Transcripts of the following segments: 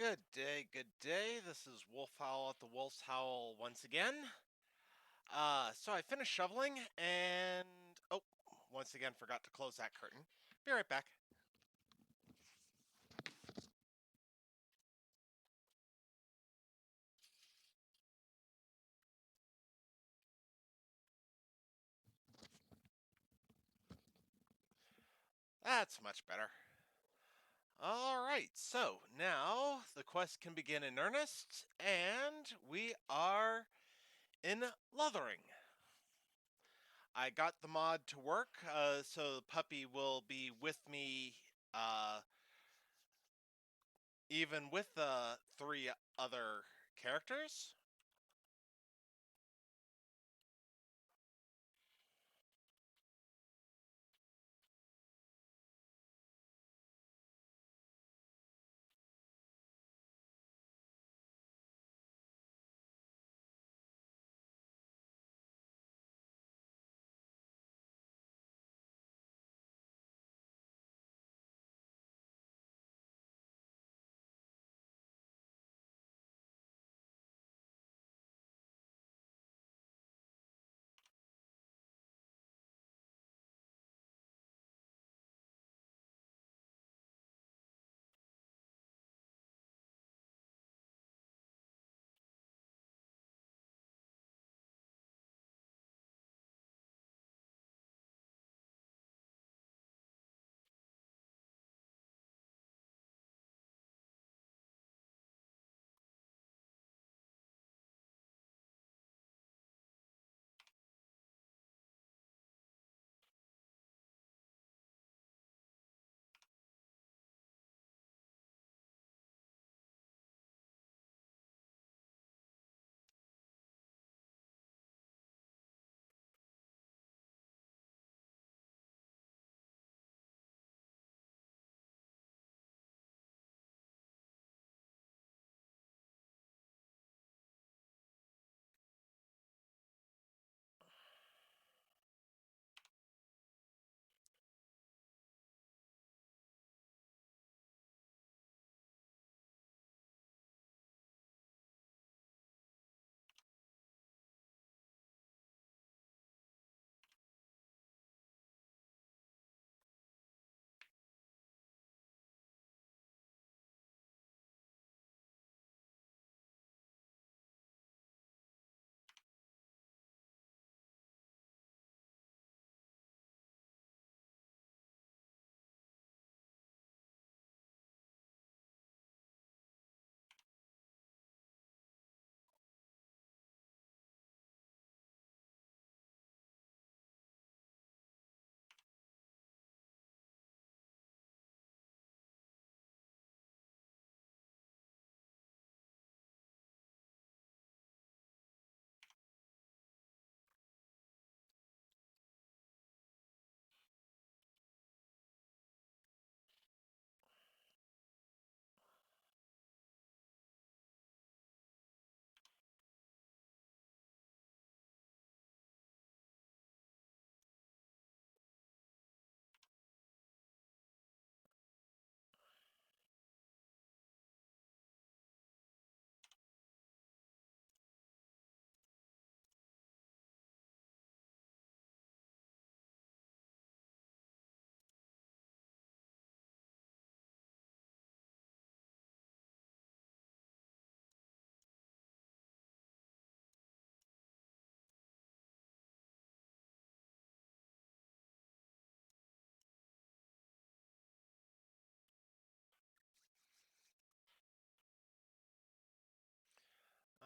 Good day, good day. This is Wolf Howl at the Wolf's Howl once again. So I finished shoveling and once again forgot to close that curtain. Be right back. That's much better. All right, so now the quest can begin in earnest, and we are in Lothering. I got the mod to work, so the puppy will be with me, uh, even with the three other characters.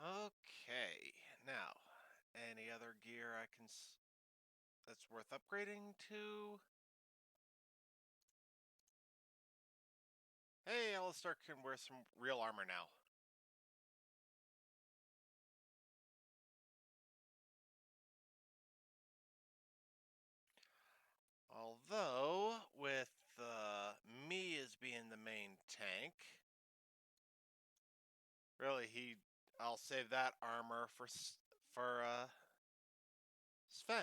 Okay, now, any other gear that's worth upgrading to? Hey, Alistair can wear some real armor now. Although, with me as being the main tank, really, I'll save that armor for Sven.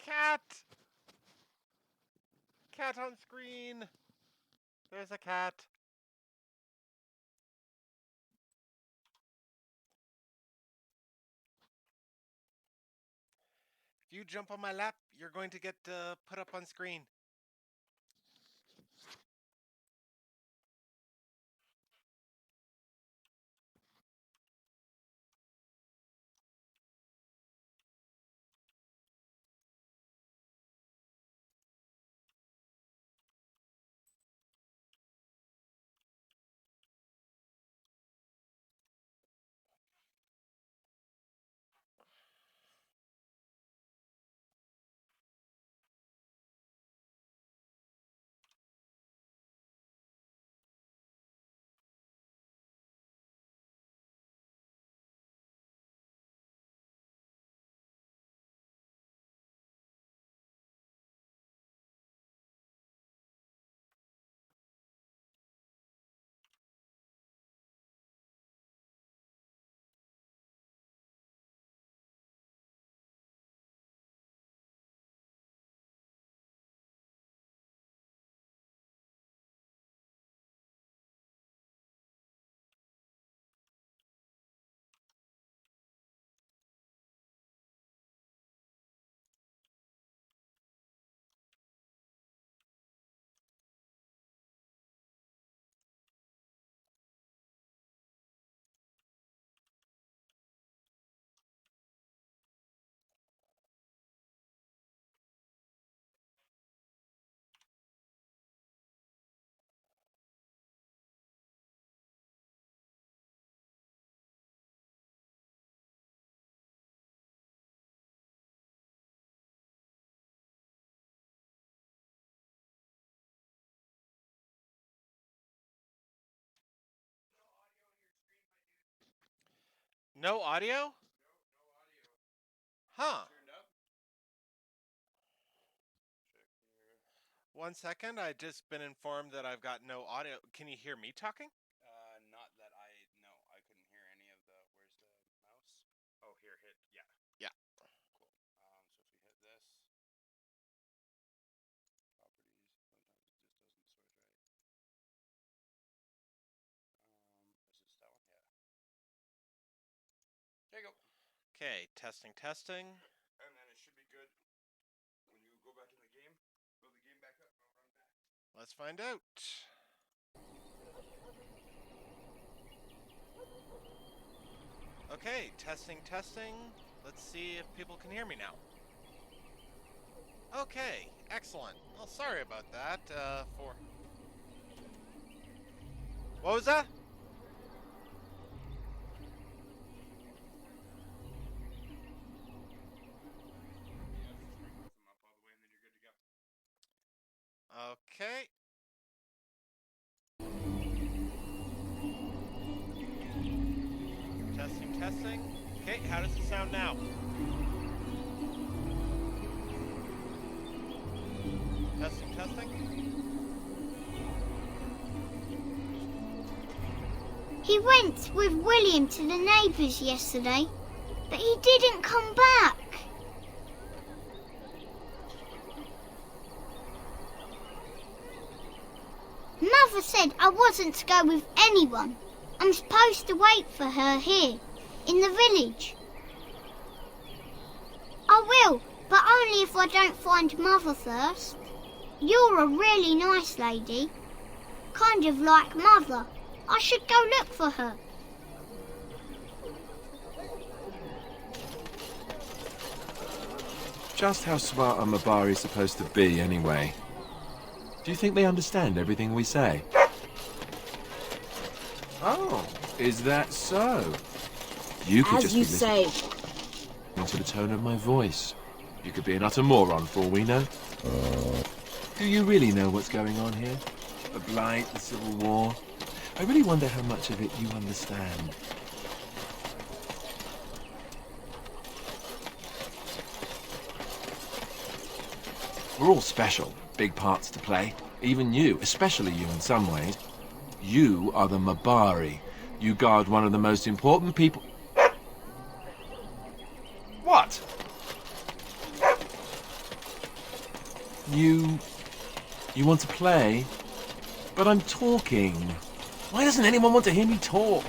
Cat! Cat on screen! There's a cat. If you jump on my lap, you're going to get put up on screen. No audio? Huh. One second, I just been informed that I've got no audio. Can you hear me talking? Not that I no, I couldn't hear any of the. Where's the mouse? Oh, here, hit. Yeah. Yeah. Cool. So if we hit this, properties. Sometimes it just doesn't switch right. Is this that one? Yeah. There you go. Okay, testing. And then it should be good when you go back in the game. Build the game back up. I'll run back. Let's find out. Okay, testing. Let's see if people can hear me now. Okay, excellent. Well, sorry about that. What was that? Okay. Testing. Okay, how does it sound now? Testing. He went with William to the neighbours yesterday, but he didn't come back. Mother said I wasn't to go with anyone. I'm supposed to wait for her here, in the village. I will, but only if I don't find Mother first. You're a really nice lady, kind of like Mother. I should go look for her. Just how smart are Mabari supposed to be, anyway? Do you think they understand everything we say? Oh, is that so? You could just be listening to the tone of my voice. You could be an utter moron for all we know. Do you really know what's going on here? The Blight, the Civil War? I really wonder how much of it you understand. We're all special, big parts to play. Even you, especially you in some ways. You are the Mabari. You guard one of the most important people... What? You want to play? But I'm talking. Why doesn't anyone want to hear me talk?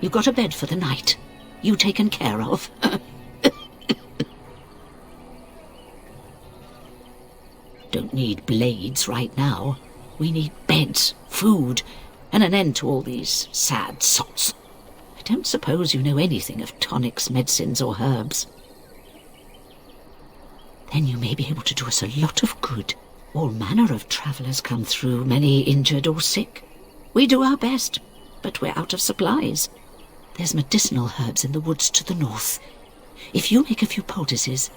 You got a bed for the night? You taken care of? Don't need blades right now. We need beds, food, and an end to all these sad sots. I don't suppose you know anything of tonics, medicines, or herbs. Then you may be able to do us a lot of good. All manner of travellers come through, many injured or sick. We do our best, but we're out of supplies. There's medicinal herbs in the woods to the north. If you make a few poultices,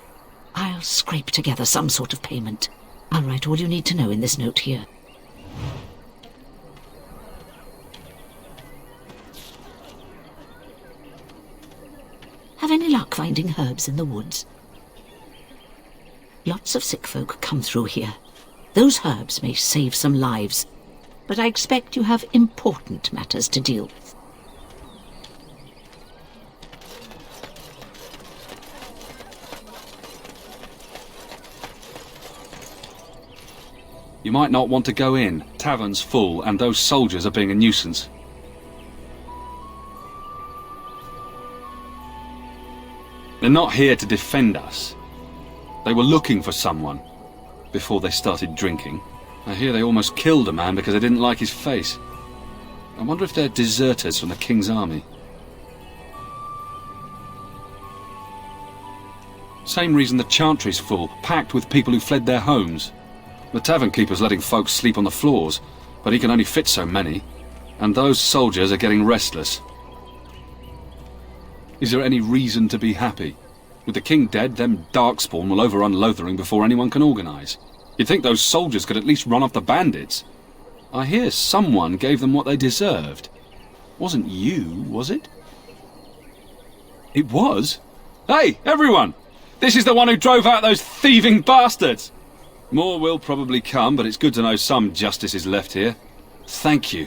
I'll scrape together some sort of payment. I'll write all you need to know in this note here. Have any luck finding herbs in the woods? Lots of sick folk come through here. Those herbs may save some lives, but I expect you have important matters to deal with. You might not want to go in. Tavern's full, and those soldiers are being a nuisance. They're not here to defend us. They were looking for someone before they started drinking. I hear they almost killed a man because they didn't like his face. I wonder if they're deserters from the King's army. Same reason the Chantry's full, packed with people who fled their homes. The tavern keeper's letting folks sleep on the floors, but he can only fit so many, and those soldiers are getting restless. Is there any reason to be happy? With the king dead, them darkspawn will overrun Lothering before anyone can organise. You'd think those soldiers could at least run off the bandits. I hear someone gave them what they deserved. Wasn't you, was it? It was? Hey, everyone! This is the one who drove out those thieving bastards! More will probably come, but it's good to know some justice is left here. Thank you.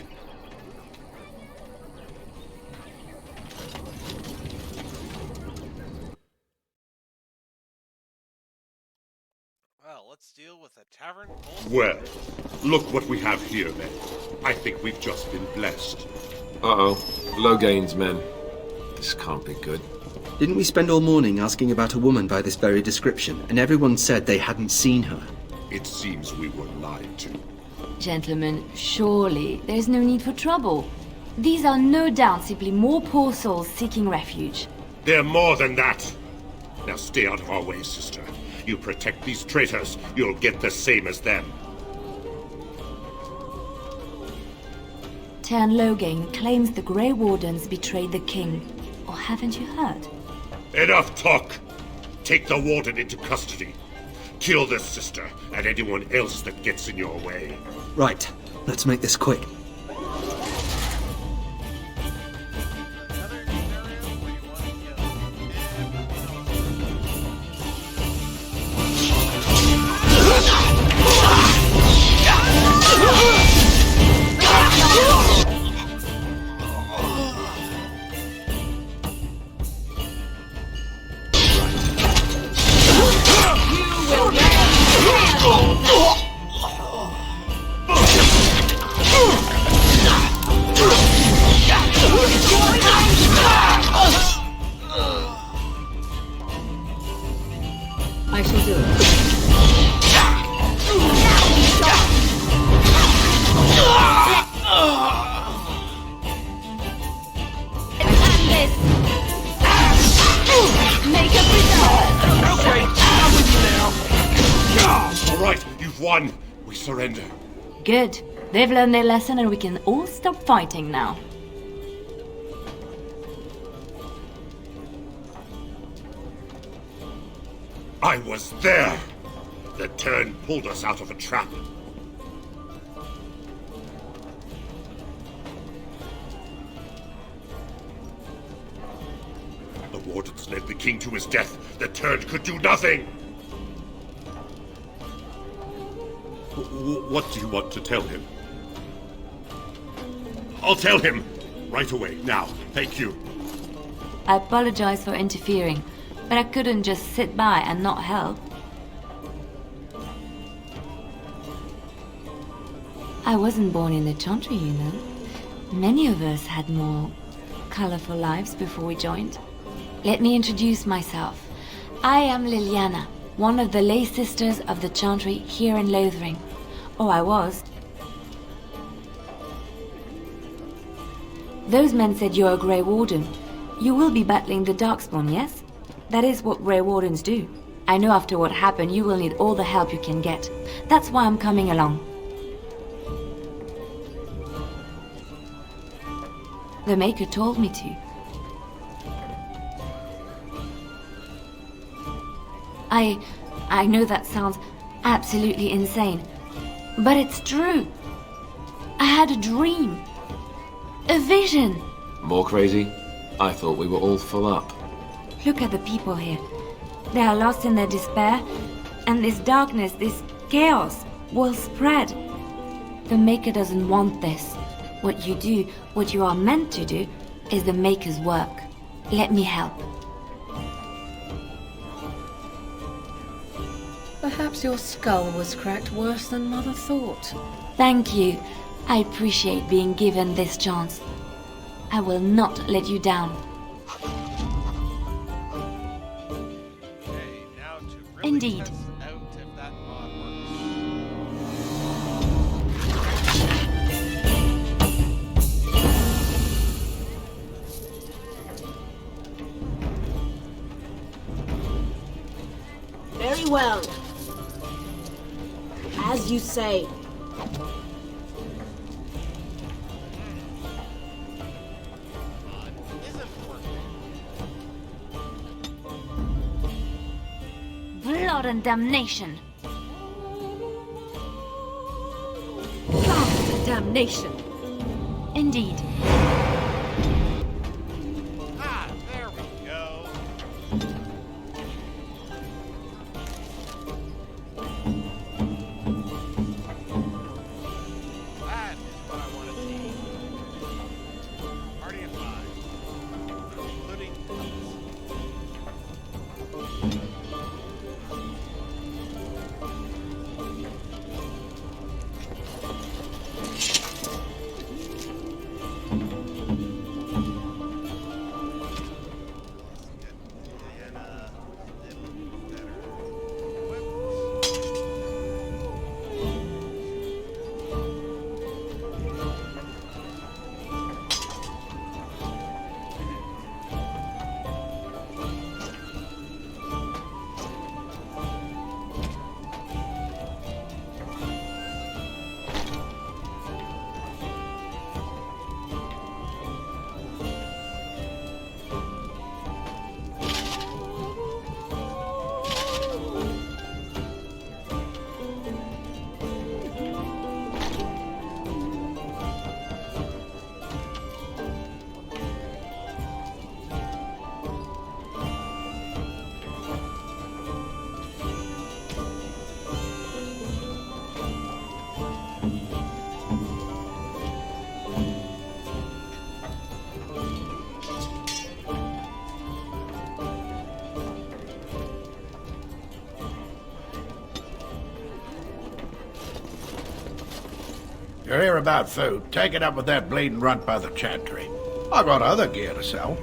Well, let's deal with a tavern full. Well, look what we have here then. I think we've just been blessed. Uh-oh. Loghain's men. This can't be good. Didn't we spend all morning asking about a woman by this very description, and everyone said they hadn't seen her? It seems we were lied to. Gentlemen, surely there's no need for trouble. These are no doubt simply more poor souls seeking refuge. They're more than that. Now stay out of our way, sister. You protect these traitors, you'll get the same as them. Tern Loghain claims the Grey Wardens betrayed the king. Or haven't you heard? Enough talk! Take the warden into custody. Kill this sister and anyone else that gets in your way. Right, let's make this quick. Another scenario where you want I shall do it. Make a All right, you've won. We surrender. Good. They've learned their lesson and we can all stop fighting now. I was there. The turn pulled us out of a trap. The wardens led the king to his death. The turd could do nothing. What do you want to tell him? I'll tell him! Right away, now. Thank you. I apologize for interfering, but I couldn't just sit by and not help. I wasn't born in the Chantry, you know. Many of us had more colorful lives before we joined. Let me introduce myself. I am Liliana, one of the lay sisters of the Chantry here in Lothering. Or I was. Those men said you're a Grey Warden. You will be battling the Darkspawn, yes? That is what Grey Wardens do. I know after what happened you will need all the help you can get. That's why I'm coming along. The Maker told me to. I know that sounds absolutely insane, but it's true. I had a dream. A vision. More crazy? I thought we were all full up. Look at the people here. They are lost in their despair, and this darkness, this chaos, will spread. The Maker doesn't want this. What you do, what you are meant to do, is the Maker's work. Let me help. Perhaps your skull was cracked worse than Mother thought. Thank you. I appreciate being given this chance. I will not let you down. Okay, now to really Indeed. test out if that mod Very well. As you say. Blood and damnation. Blood and damnation. Indeed. Ah, there we go. That is what I want to see. Party of 5. Including You hear about food? Take it up with that bleeding runt by the chantry. I got other gear to sell.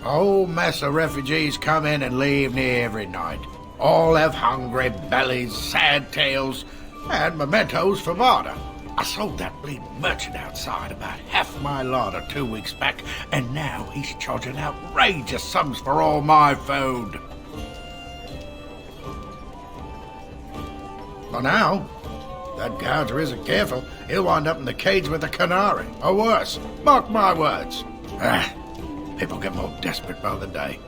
A whole mess of refugees come in and leave near every night. All have hungry bellies, sad tales, and mementos for barter. I sold that bleeding merchant outside about half my larder 2 weeks back, and now he's charging outrageous sums for all my food. Well, now, that gouger isn't careful, he'll wind up in the cage with a canary, or worse. Mark my words. People get more desperate by the day.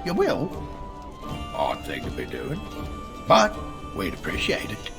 You will? Odd thing to be doing. But we'd appreciate it.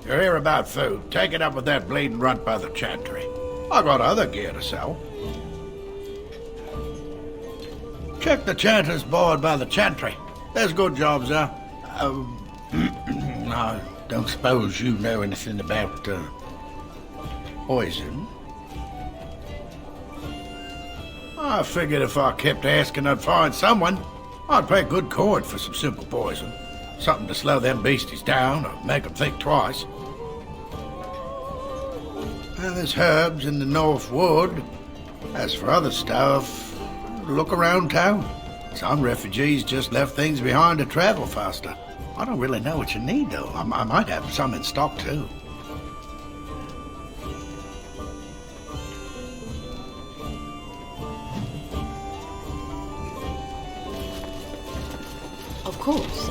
You hear about food? Take it up with that bleeding runt by the chantry. I got other gear to sell. Check the chanter's board by the chantry. There's good jobs there. I don't suppose you know anything about poison. I figured if I kept asking, I'd find someone. I'd pay good coin for some simple poison. Something to slow them beasties down or make them think twice. And there's herbs in the North Wood. As for other stuff, look around town. Some refugees just left things behind to travel faster. I don't really know what you need, though. I might have some in stock, too. Of course.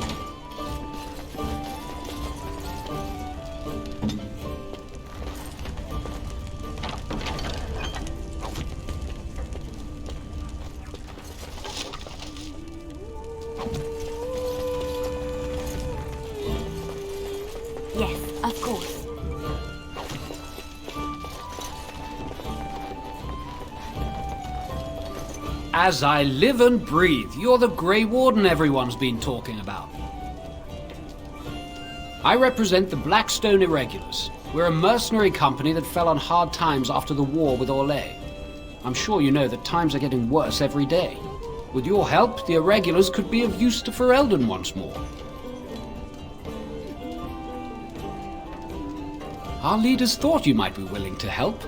Yes, of course. As I live and breathe, you're the Grey Warden everyone's been talking about. I represent the Blackstone Irregulars. We're a mercenary company that fell on hard times after the war with Orlais. I'm sure you know that times are getting worse every day. With your help, the Irregulars could be of use to Ferelden once more. Our leaders thought you might be willing to help.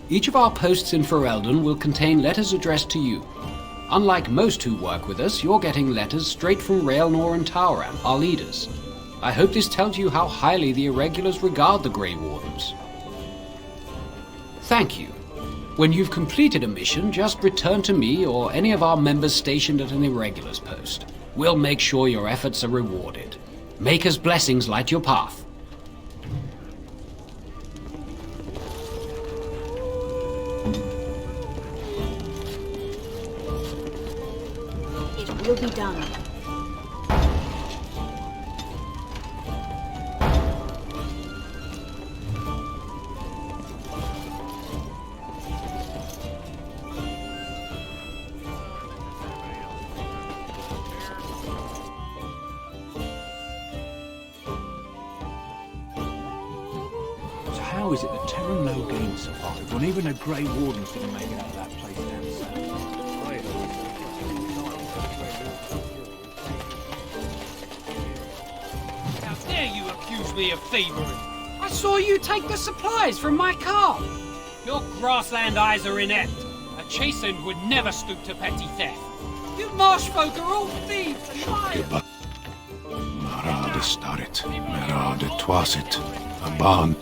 Each of our posts in Ferelden will contain letters addressed to you. Unlike most who work with us, you're getting letters straight from Raelnor and Tauran, our leaders. I hope this tells you how highly the Irregulars regard the Grey Wardens. Thank you. When you've completed a mission, just return to me or any of our members stationed at an Irregulars post. We'll make sure your efforts are rewarded. Maker's blessings light your path. It will be done. So how is it that Terran Logain survived when even a Grey Warden's didn't make it out of that place down south? How dare you accuse me of thievery? I saw you take the supplies from my car. Your grassland eyes are inept. A chastened would never stoop to petty theft. You marsh folk are all thieves and liars. Marade starit, merade twasit. Aban,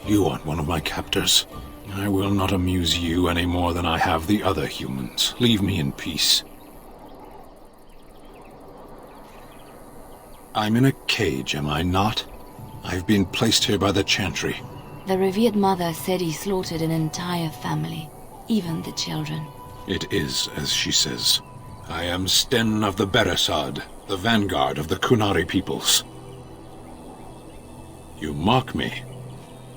you aren't one of my captors. I will not amuse you any more than I have the other humans. Leave me in peace. I'm in a cage, am I not? I've been placed here by the Chantry. The revered mother said he slaughtered an entire family, even the children. It is as she says. I am Sten of the Beresad, the vanguard of the Kunari peoples. You mock me,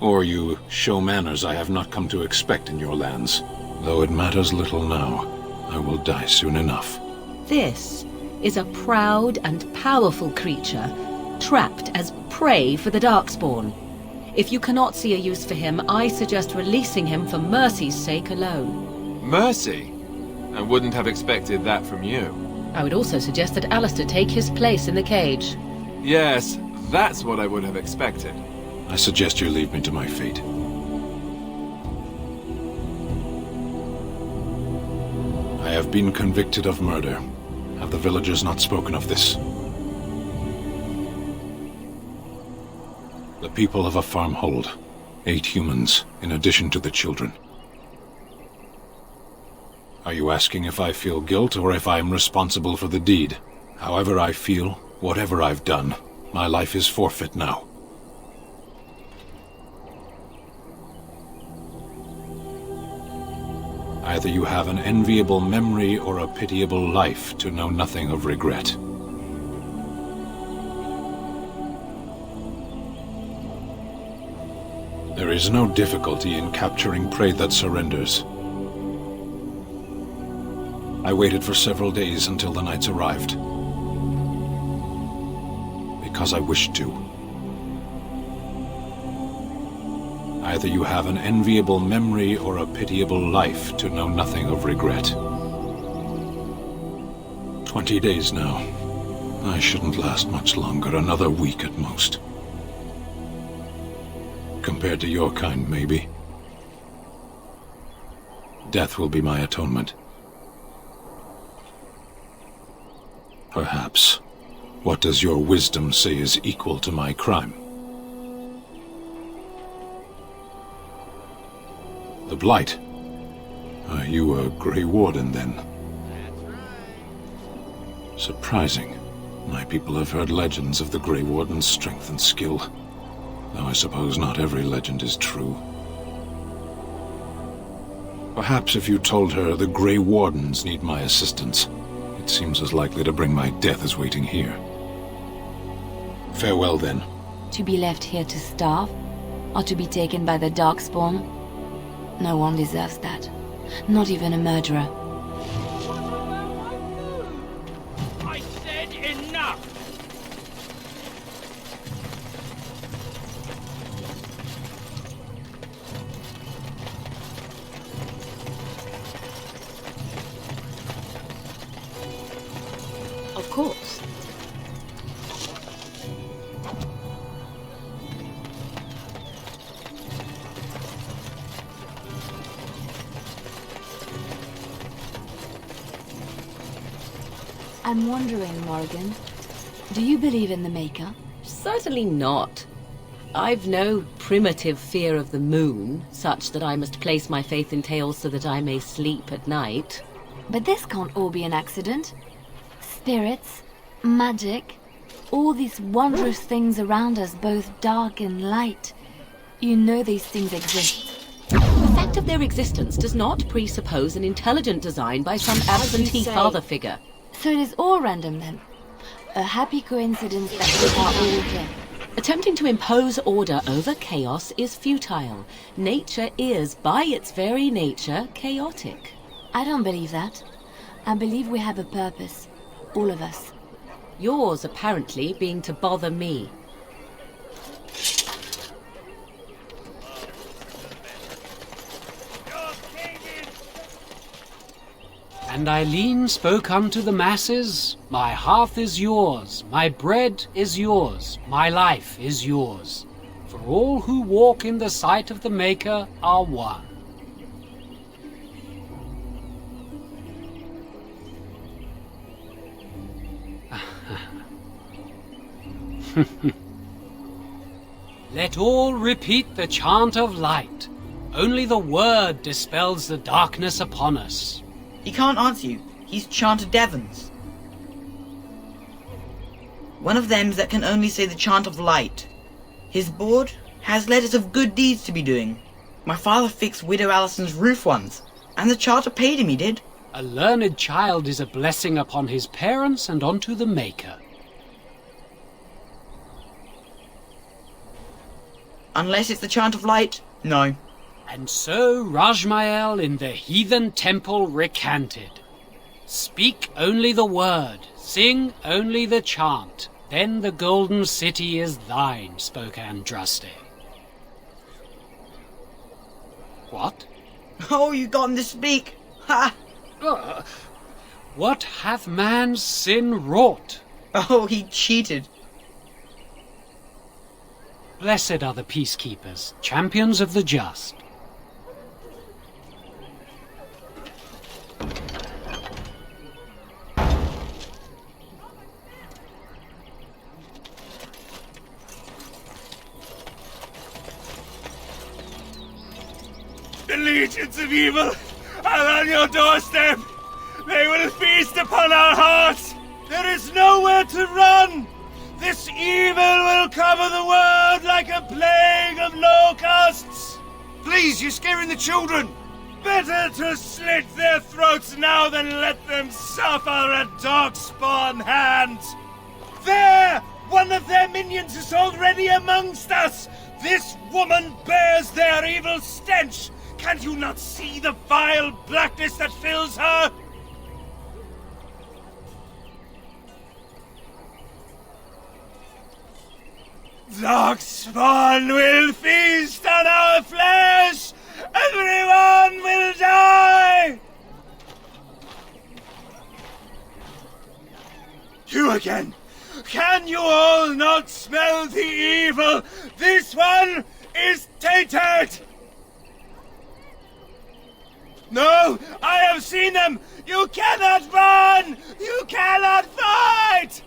or you show manners I have not come to expect in your lands. Though it matters little now, I will die soon enough. This is a proud and powerful creature, trapped as prey for the Darkspawn. If you cannot see a use for him, I suggest releasing him for mercy's sake alone. Mercy? I wouldn't have expected that from you. I would also suggest that Alistair take his place in the cage. Yes, that's what I would have expected. I suggest you leave me to my fate. I have been convicted of murder. Have the villagers not spoken of this? The people of a farmhold. 8 humans, in addition to the children. Are you asking if I feel guilt or if I am responsible for the deed? However I feel, whatever I've done, my life is forfeit now. Either you have an enviable memory or a pitiable life to know nothing of regret. There is no difficulty in capturing prey that surrenders. I waited for several days until the knights arrived. Because I wished to. Either you have an enviable memory or a pitiable life to know nothing of regret. 20 days now. I shouldn't last much longer, another week at most. Compared to your kind, maybe. Death will be my atonement. Perhaps. What does your wisdom say is equal to my crime? The Blight. Are you a Grey Warden, then? Surprising. My people have heard legends of the Grey Warden's strength and skill. Though I suppose not every legend is true. Perhaps if you told her the Grey Wardens need my assistance, it seems as likely to bring my death as waiting here. Farewell, then. To be left here to starve? Or to be taken by the Darkspawn? No one deserves that. Not even a murderer. I said enough! Of course. I'm wondering, Morrigan, do you believe in the Maker? Certainly not. I've no primitive fear of the moon, such that I must place my faith in tales so that I may sleep at night. But this can't all be an accident. Spirits, magic, all these wondrous things around us, both dark and light. You know these things exist. The fact of their existence does not presuppose an intelligent design by some absentee father figure. So it is all random then? A happy coincidence that we are all here. Attempting to impose order over chaos is futile. Nature is, by its very nature, chaotic. I don't believe that. I believe we have a purpose. All of us. Yours, apparently, being to bother me. And Eileen spoke unto the masses, My hearth is yours, my bread is yours, my life is yours. For all who walk in the sight of the Maker are one. Let all repeat the chant of light. Only the word dispels the darkness upon us. He can't answer you. He's chanted Devons. One of them's that can only say the chant of light. His board has letters of good deeds to be doing. My father fixed Widow Allison's roof once, and the charter paid him, he did. A learned child is a blessing upon his parents and unto the Maker. Unless it's the chant of light, no. And so Rajmael in the heathen temple recanted. Speak only the word, sing only the chant, then the golden city is thine, spoke Andraste. What? Oh, you got him to speak! Ha! What hath man's sin wrought? Oh, he cheated. Blessed are the peacekeepers, champions of the just. The legions of evil are on your doorstep. They will feast upon our hearts. There is nowhere to run. This evil will cover the world like a plague of locusts. Please, you're scaring the children. Better to slit their throats now than let them suffer at Darkspawn hand. There! One of their minions is already amongst us! This woman bears their evil stench! Can you not see the vile blackness that fills her? Darkspawn will feast on our flesh! Everyone will die! You again! Can you all not smell the evil? This one is tainted! No! I have seen them! You cannot run! You cannot fight!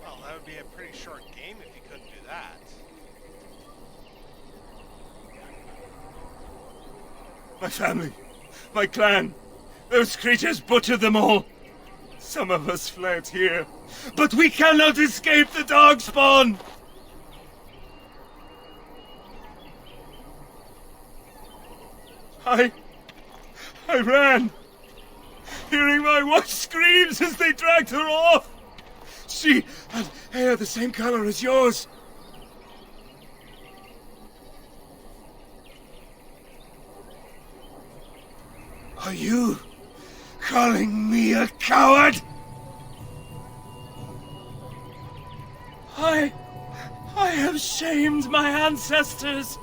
Well, that would be a pretty short game if you couldn't do that. My family, my clan, those creatures butchered them all. Some of us fled here, but we cannot escape the Darkspawn! I ran, hearing my wife's screams as they dragged her off. She had hair the same color as yours. Are you calling me a coward? I have shamed my ancestors,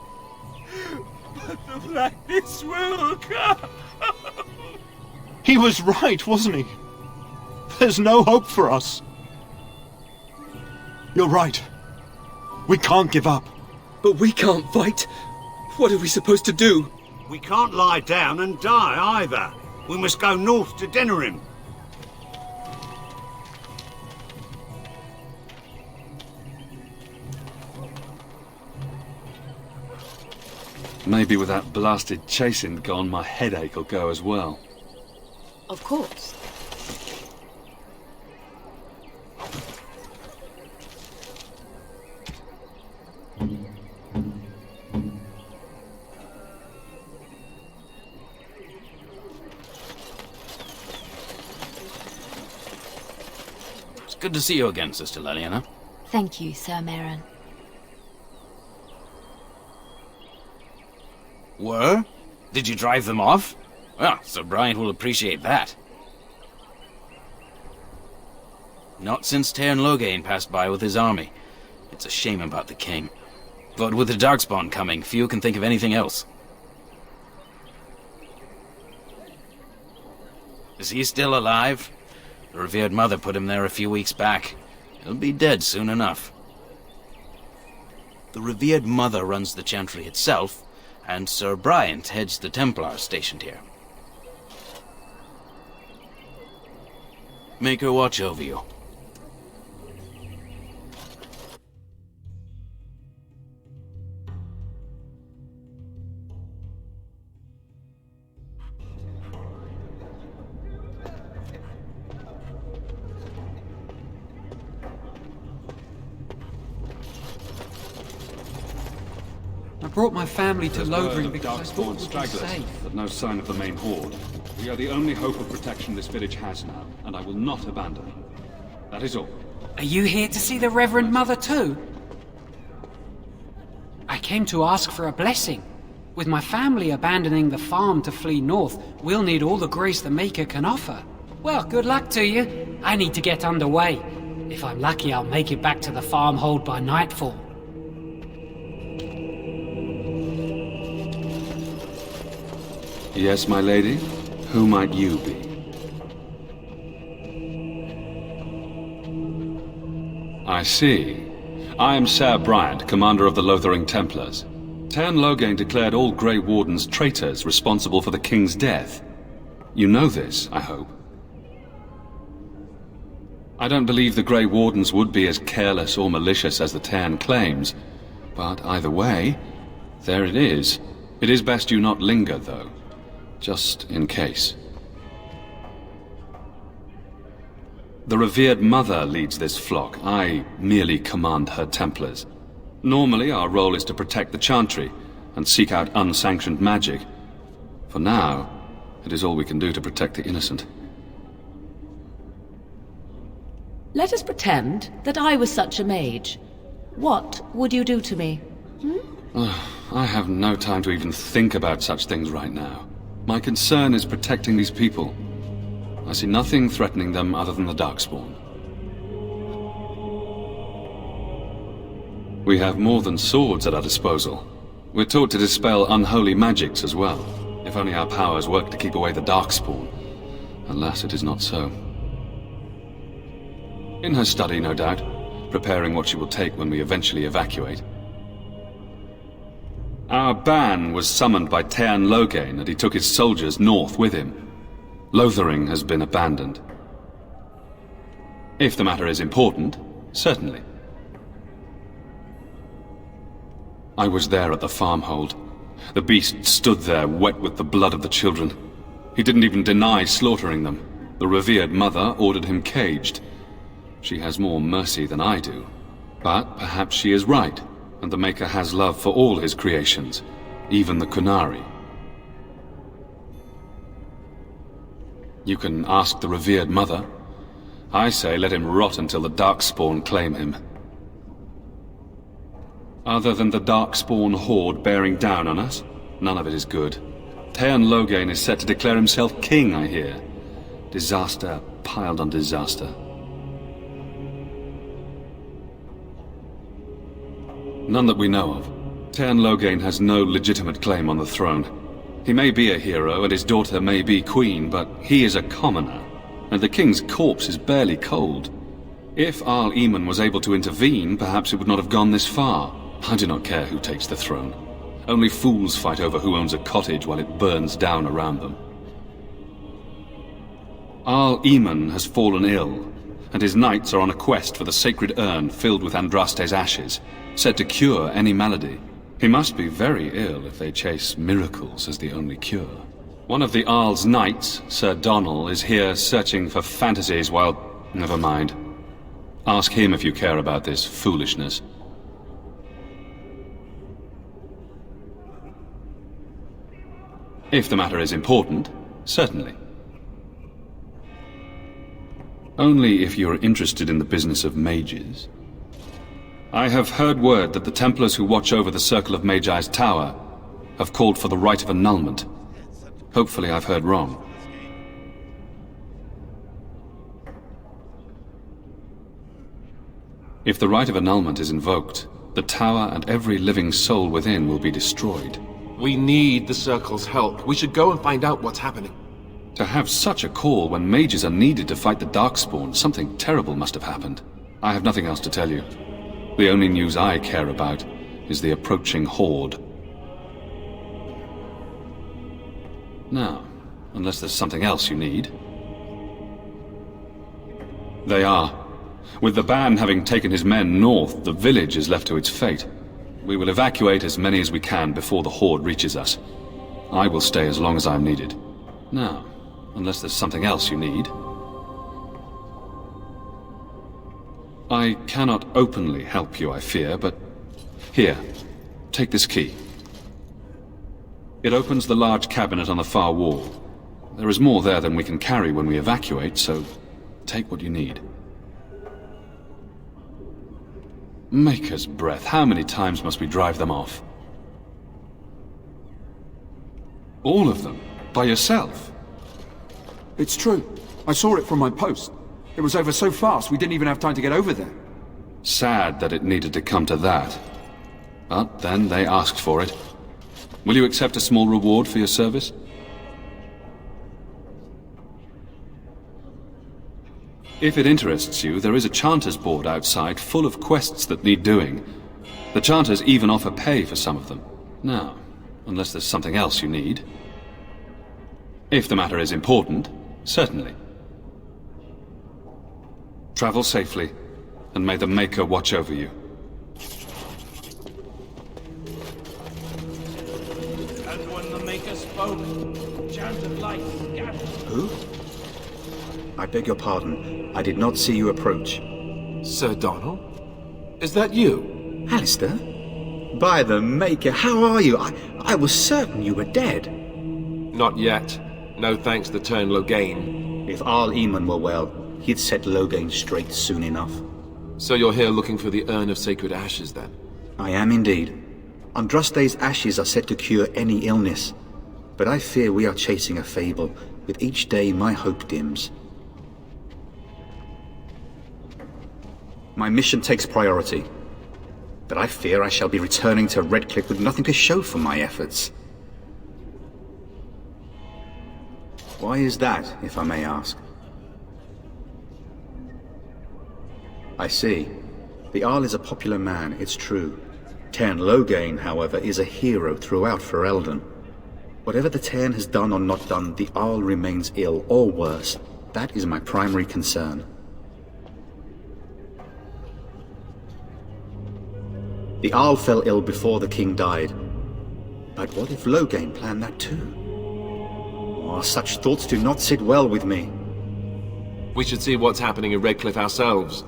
but the blackness will come. He was right, wasn't he? There's no hope for us. You're right. We can't give up. But we can't fight. What are we supposed to do? We can't lie down and die either. We must go north to Denerim. Maybe with that blasted chasing gone, my headache will go as well. Of course. It's good to see you again, Sister Leliana. Thank you, Sir Merrin. Were? Did you drive them off? Well, Sir Brian will appreciate that. Not since Tairn Logain passed by with his army. It's a shame about the king. But with the Darkspawn coming, few can think of anything else. Is he still alive? The revered mother put him there a few weeks back. He'll be dead soon enough. The revered mother runs the chantry itself, and Sir Bryant heads the Templars stationed here. Make her watch over you. I brought my family to There's Lothering word of because I thought Darkspawn it would be stragglers, safe. but no sign of the main horde. We are the only hope of protection this village has now, and I will not abandon it. That is all. Are you here to see the Reverend Mother too? I came to ask for a blessing. With my family abandoning the farm to flee north, we'll need all the grace the Maker can offer. Well, good luck to you. I need to get underway. If I'm lucky, I'll make it back to the farmhold by nightfall. Yes, my lady? Who might you be? I see. I am Sir Bryant, commander of the Lothering Templars. Tairn Logain declared all Grey Wardens traitors responsible for the king's death. You know this, I hope. I don't believe the Grey Wardens would be as careless or malicious as the Tairn claims, but either way, there it is. It is best you not linger, though. Just in case. The revered mother leads this flock. I merely command her Templars. Normally, our role is to protect the Chantry and seek out unsanctioned magic. For now, it is all we can do to protect the innocent. Let us pretend that I was such a mage. What would you do to me? Hmm? I have no time to even think about such things right now. My concern is protecting these people. I see nothing threatening them other than the Darkspawn. We have more than swords at our disposal. We're taught to dispel unholy magics as well. If only our powers work to keep away the Darkspawn. Alas, it is not so. In her study, no doubt, preparing what she will take when we eventually evacuate. Our ban was summoned by Tearn Loghain, and he took his soldiers north with him. Lothering has been abandoned. If the matter is important, certainly. I was there at the farmhold. The beast stood there, wet with the blood of the children. He didn't even deny slaughtering them. The revered mother ordered him caged. She has more mercy than I do. But perhaps she is right, and the Maker has love for all his creations, even the Kunari. You can ask the revered mother. I say let him rot until the Darkspawn claim him. Other than the Darkspawn horde bearing down on us, none of it is good. Tearn Loghain is set to declare himself king, I hear. Disaster piled on disaster. None that we know of. Tearn Loghain has no legitimate claim on the throne. He may be a hero and his daughter may be queen, but he is a commoner, and the king's corpse is barely cold. If Arl Eamon was able to intervene, perhaps it would not have gone this far. I do not care who takes the throne. Only fools fight over who owns a cottage while it burns down around them. Arl Eamon has fallen ill, and his knights are on a quest for the sacred urn filled with Andraste's ashes, said to cure any malady. He must be very ill if they chase miracles as the only cure. One of the Arl's knights, Sir Donnell, is here searching for fantasies while... Never mind. Ask him if you care about this foolishness. If the matter is important, certainly. Only if you're interested in the business of mages. I have heard word that the Templars who watch over the Circle of Magi's tower have called for the rite of annulment. Hopefully I've heard wrong. If the rite of annulment is invoked, the tower and every living soul within will be destroyed. We need the Circle's help. We should go and find out what's happening. To have such a call when mages are needed to fight the Darkspawn, something terrible must have happened. I have nothing else to tell you. The only news I care about is the approaching horde. Now, unless there's something else you need. They are. With the ban having taken his men north, the village is left to its fate. We will evacuate as many as we can before the horde reaches us. I will stay as long as I'm needed. Now, unless there's something else you need. I cannot openly help you, I fear, but... Here, take this key. It opens the large cabinet on the far wall. There is more there than we can carry when we evacuate, so take what you need. Maker's breath, how many times must we drive them off? All of them? By yourself? It's true. I saw it from my post. It was over so fast we didn't even have time to get over there. Sad that it needed to come to that. But then they asked for it. Will you accept a small reward for your service? If it interests you, there is a Chanter's board outside full of quests that need doing. The Chanters even offer pay for some of them. Now, unless there's something else you need. If the matter is important, certainly. Travel safely, and may the Maker watch over you. And when the Maker spoke, chant of light gathered. Who? I beg your pardon. I did not see you approach. Sir Donnell? Is that you? Alistair? By the Maker, how are you? I was certain you were dead. Not yet. No thanks to Tearn Loghain. If Arl Eamon were well, he'd set Loghain straight soon enough. So you're here looking for the Urn of Sacred Ashes, then? I am indeed. Andraste's ashes are said to cure any illness, but I fear we are chasing a fable. With each day, my hope dims. My mission takes priority, but I fear I shall be returning to Redcliffe with nothing to show for my efforts. Why is that, if I may ask? I see. The Arl is a popular man, it's true. Tairn Loghain, however, is a hero throughout Ferelden. Whatever the Tairn has done or not done, the Arl remains ill, or worse. That is my primary concern. The Arl fell ill before the king died. But what if Loghain planned that too? Oh, such thoughts do not sit well with me. We should see what's happening in Redcliffe ourselves.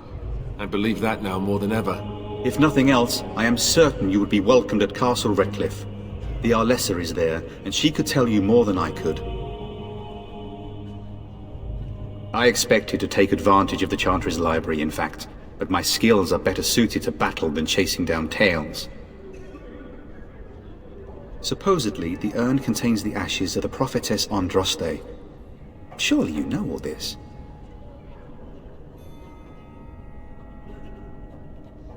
I believe that now more than ever. If nothing else, I am certain you would be welcomed at Castle Redcliffe. The Arlessa is there, and she could tell you more than I could. I expected to take advantage of the Chantry's library, in fact, but my skills are better suited to battle than chasing down tales. Supposedly, the urn contains the ashes of the prophetess Andraste. Surely you know all this.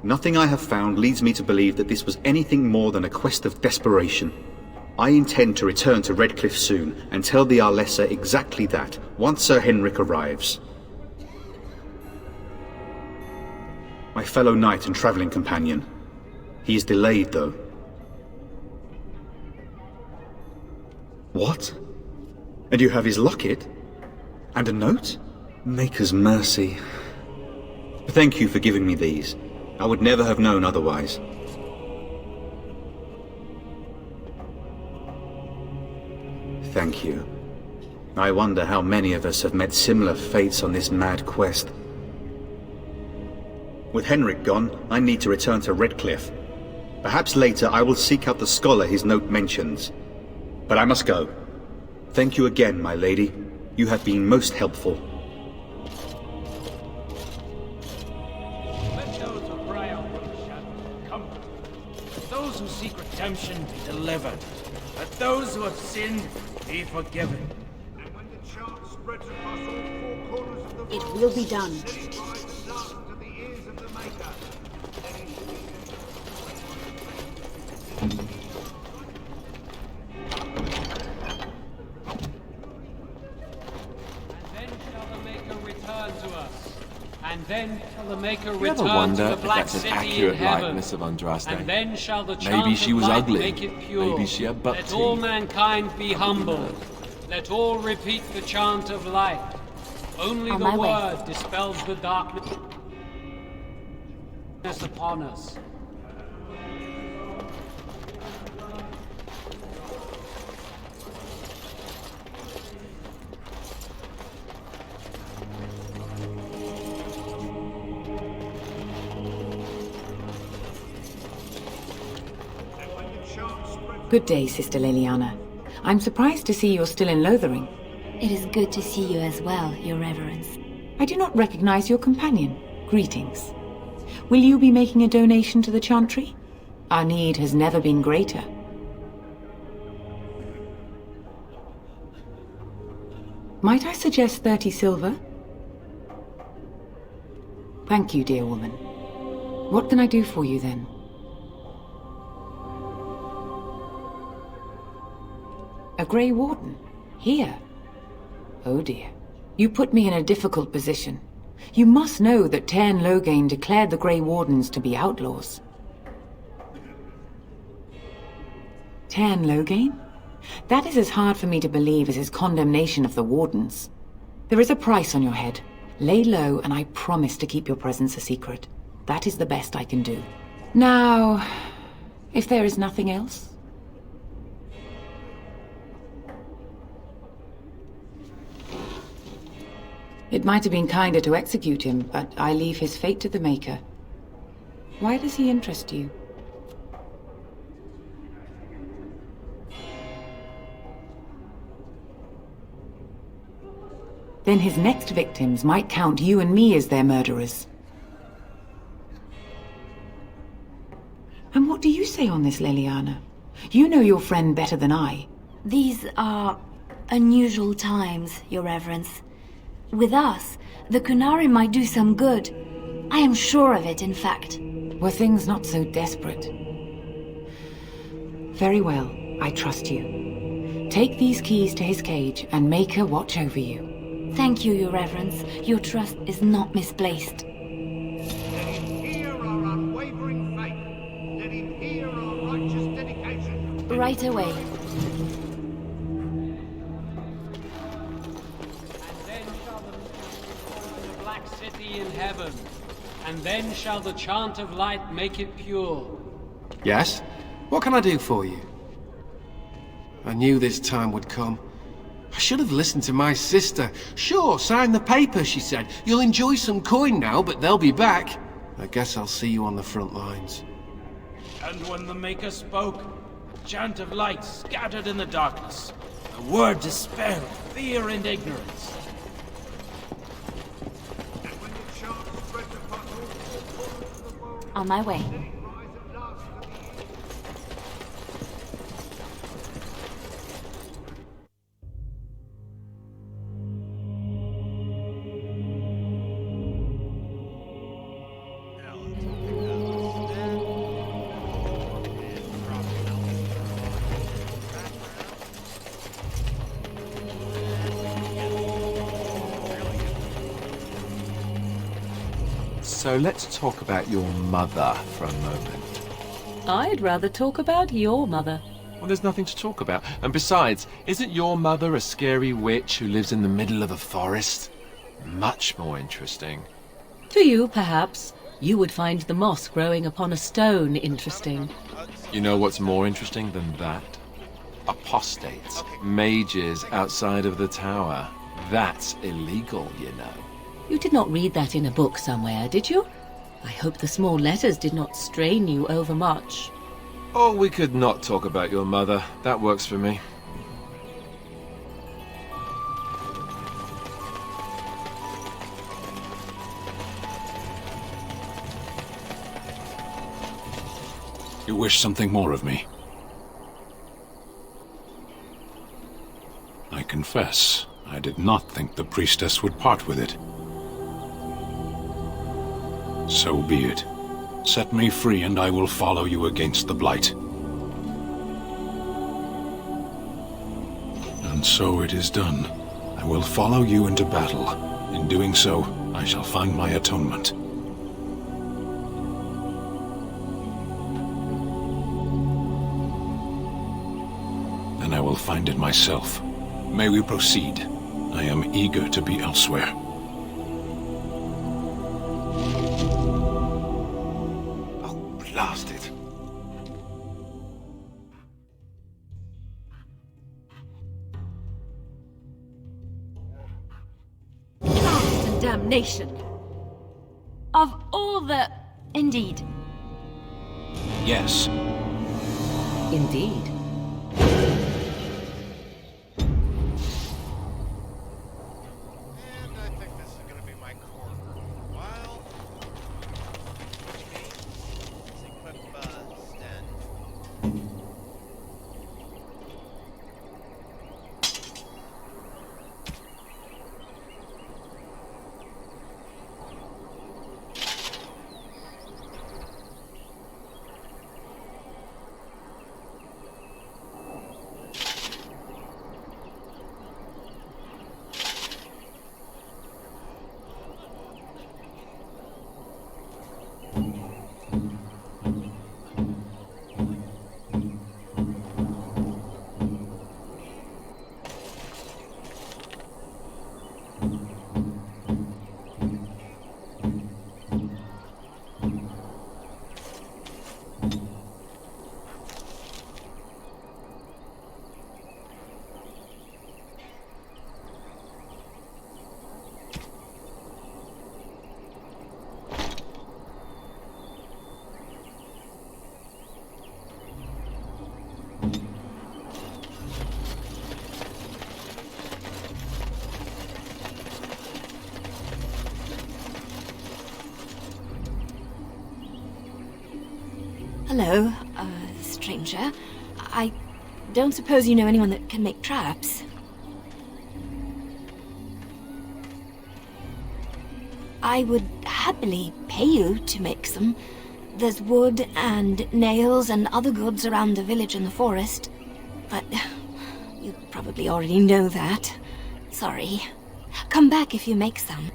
Nothing I have found leads me to believe that this was anything more than a quest of desperation. I intend to return to Redcliffe soon and tell the Arlessa exactly that, once Sir Henrik arrives. My fellow knight and travelling companion. He is delayed, though. What? And you have his locket? And a note? Maker's mercy. Thank you for giving me these. I would never have known otherwise. Thank you. I wonder how many of us have met similar fates on this mad quest. With Henrik gone, I need to return to Redcliffe. Perhaps later I will seek out the scholar his note mentions. But I must go. Thank you again, my lady. You have been most helpful. Those who seek redemption be delivered. Let those who have sinned be forgiven. And when the chant spreads across all four corners of the world, It will be done. let it rise loud to the ears of the Maker. And then shall the Maker You ever return wonder to if the Black that's an City accurate in heaven. likeness of Andraste? And then shall the Maybe chant she of was light ugly. make it pure. Maybe she had butt Let all teeth. mankind be humble. Let all repeat the chant of light. Only On the my way. word dispels the darkness upon us. Good day, Sister Liliana. I'm surprised to see you're still in Lothering. It is good to see you as well, Your Reverence. I do not recognize your companion. Greetings. Will you be making a donation to the Chantry? Our need has never been greater. Might I suggest 30 silver? Thank you, dear woman. What can I do for you then? A Grey Warden? Here? Oh dear. You put me in a difficult position. You must know that Tairn Loghain declared the Grey Wardens to be outlaws. Tairn Loghain? That is as hard for me to believe as his condemnation of the Wardens. There is a price on your head. Lay low, and I promise to keep your presence a secret. That is the best I can do. Now, if there is nothing else... It might have been kinder to execute him, but I leave his fate to the Maker. Why does he interest you? Then his next victims might count you and me as their murderers. And what do you say on this, Liliana? You know your friend better than I. These are unusual times, Your Reverence. With us, the Kunari might do some good. I am sure of it, in fact. Were things not so desperate? Very well, I trust you. Take these keys to his cage and make her watch over you. Thank you, Your Reverence. Your trust is not misplaced. Let him hear our unwavering faith. Let him hear our righteous dedication. Right away. Black city in heaven, and then shall the chant of light make it pure. Yes? What can I do for you? I knew this time would come. I should have listened to my sister. Sure, sign the paper, she said. You'll enjoy some coin now, but they'll be back. I guess I'll see you on the front lines. And when the Maker spoke, a chant of light scattered in the darkness. A word despair, fear, and ignorance. On my way. So let's talk about your mother for a moment. I'd rather talk about your mother. Well, there's nothing to talk about. And besides, isn't your mother a scary witch who lives in the middle of a forest? Much more interesting. To you, perhaps. You would find the moss growing upon a stone interesting. You know what's more interesting than that? Apostates. Mages outside of the tower. That's illegal, you know. You did not read that in a book somewhere, did you? I hope the small letters did not strain you overmuch. Oh, we could not talk about your mother. That works for me. You wish something more of me? I confess, I did not think the priestess would part with it. So be it. Set me free and I will follow you against the Blight. And so it is done. I will follow you into battle. In doing so, I shall find my atonement. Then I will find it myself. May we proceed? I am eager to be elsewhere. Blast it. And damnation! Of all the... Indeed. Yes. Indeed. And I think this is going to be my core for a while. Which means let's equip stand. Hello, stranger. I don't suppose you know anyone that can make traps? I would happily pay you to make some. There's wood and nails and other goods around the village and the forest. But you probably already know that. Sorry. Come back if you make some.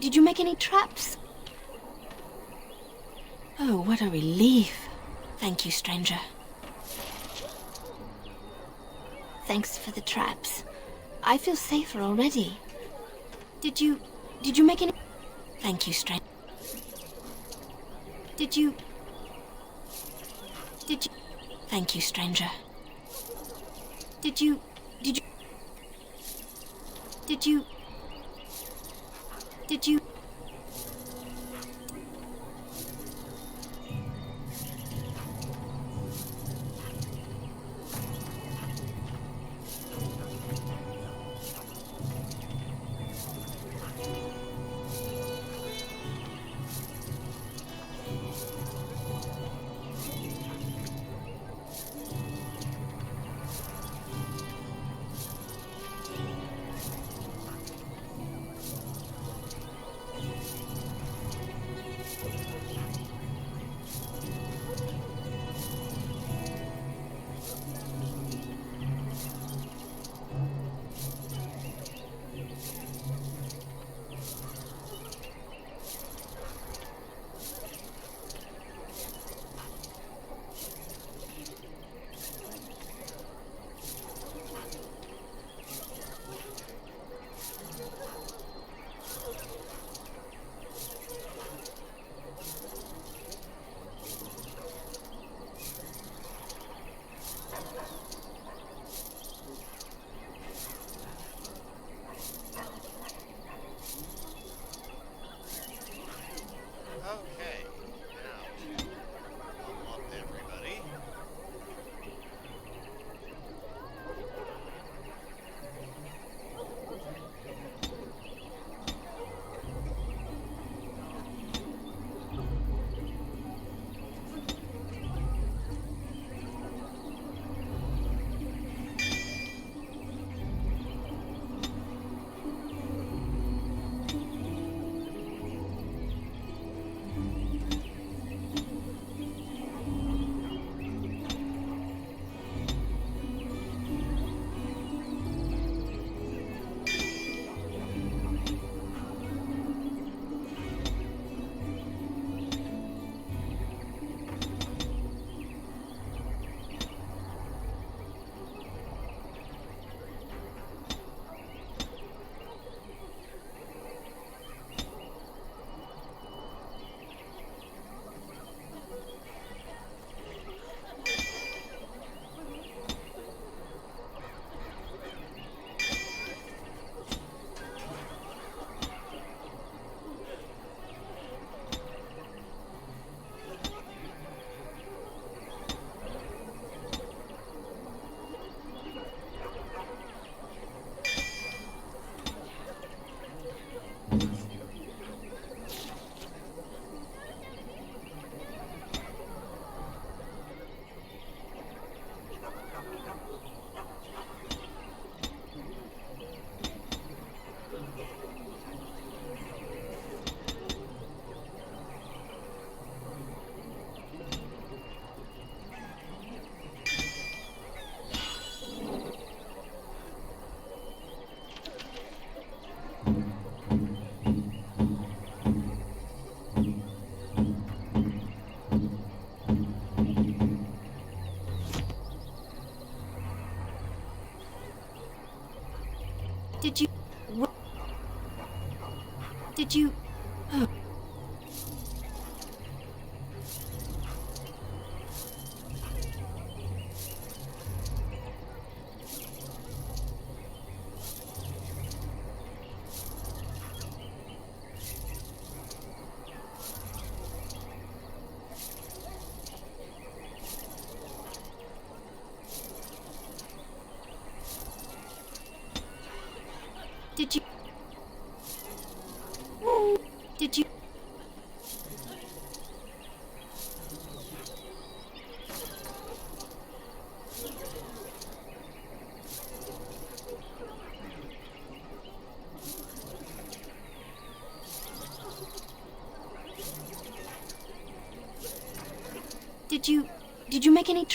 Did you make any traps? Oh, what a relief. Thank you, stranger. Thanks for the traps. I feel safer already. Did you make any... Thank you, stranger. Did you... Thank you, stranger. Did you... Did you... Did you... Did you... Oh. Did you... Did you... Did you make any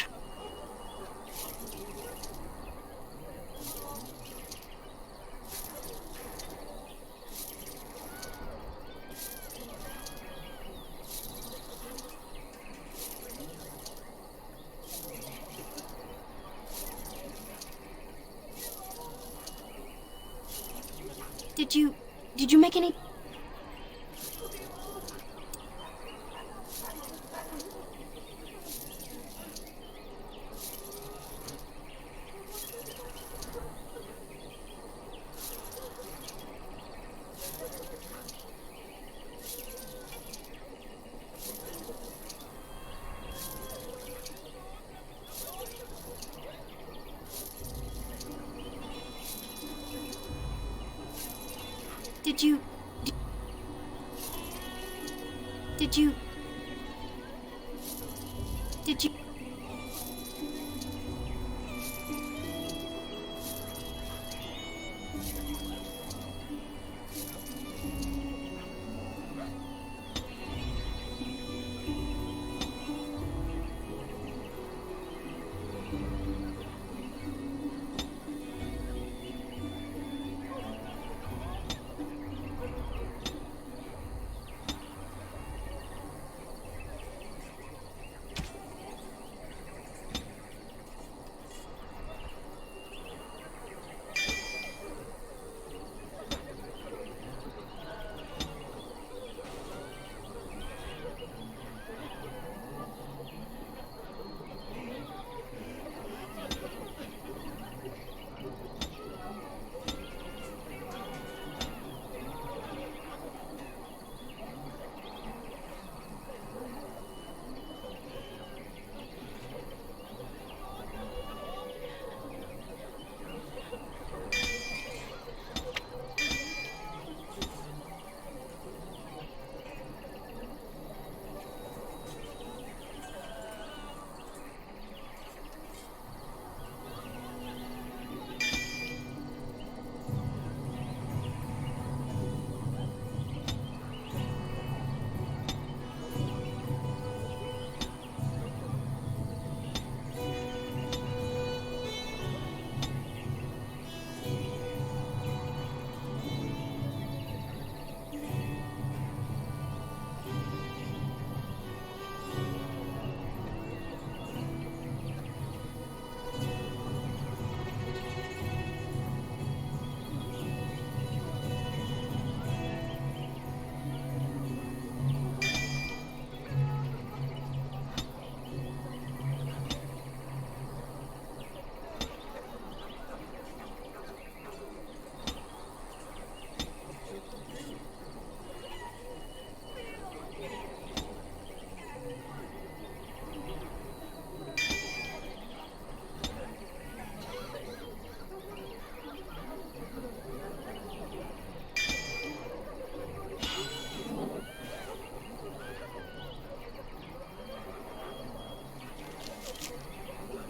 Did you make any... Did you... Did you... Did you...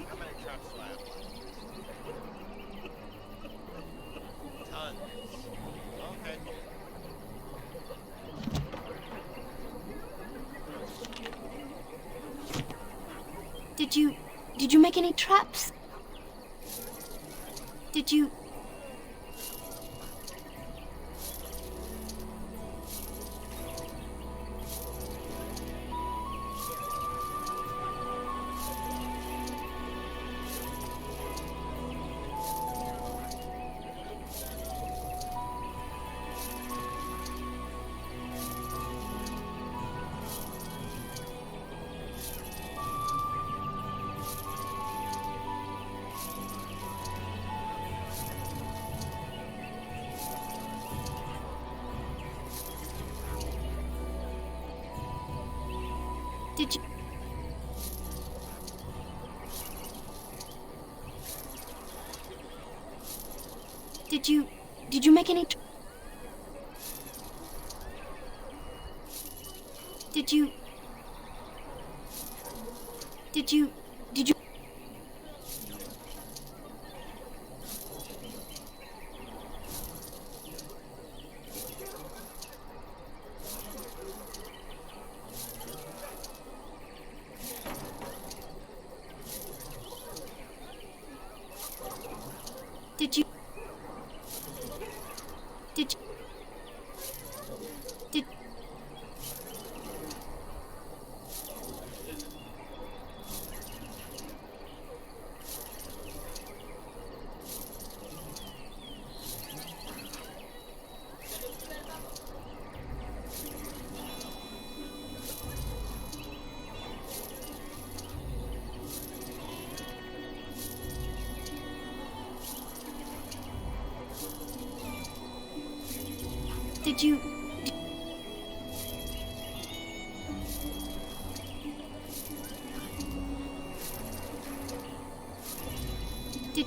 How many traps left? Tons. Okay. Did you make any traps? Did you... Did you make any... Did you... Did you... Did you... Did you... Did you... Did... Did you... Did...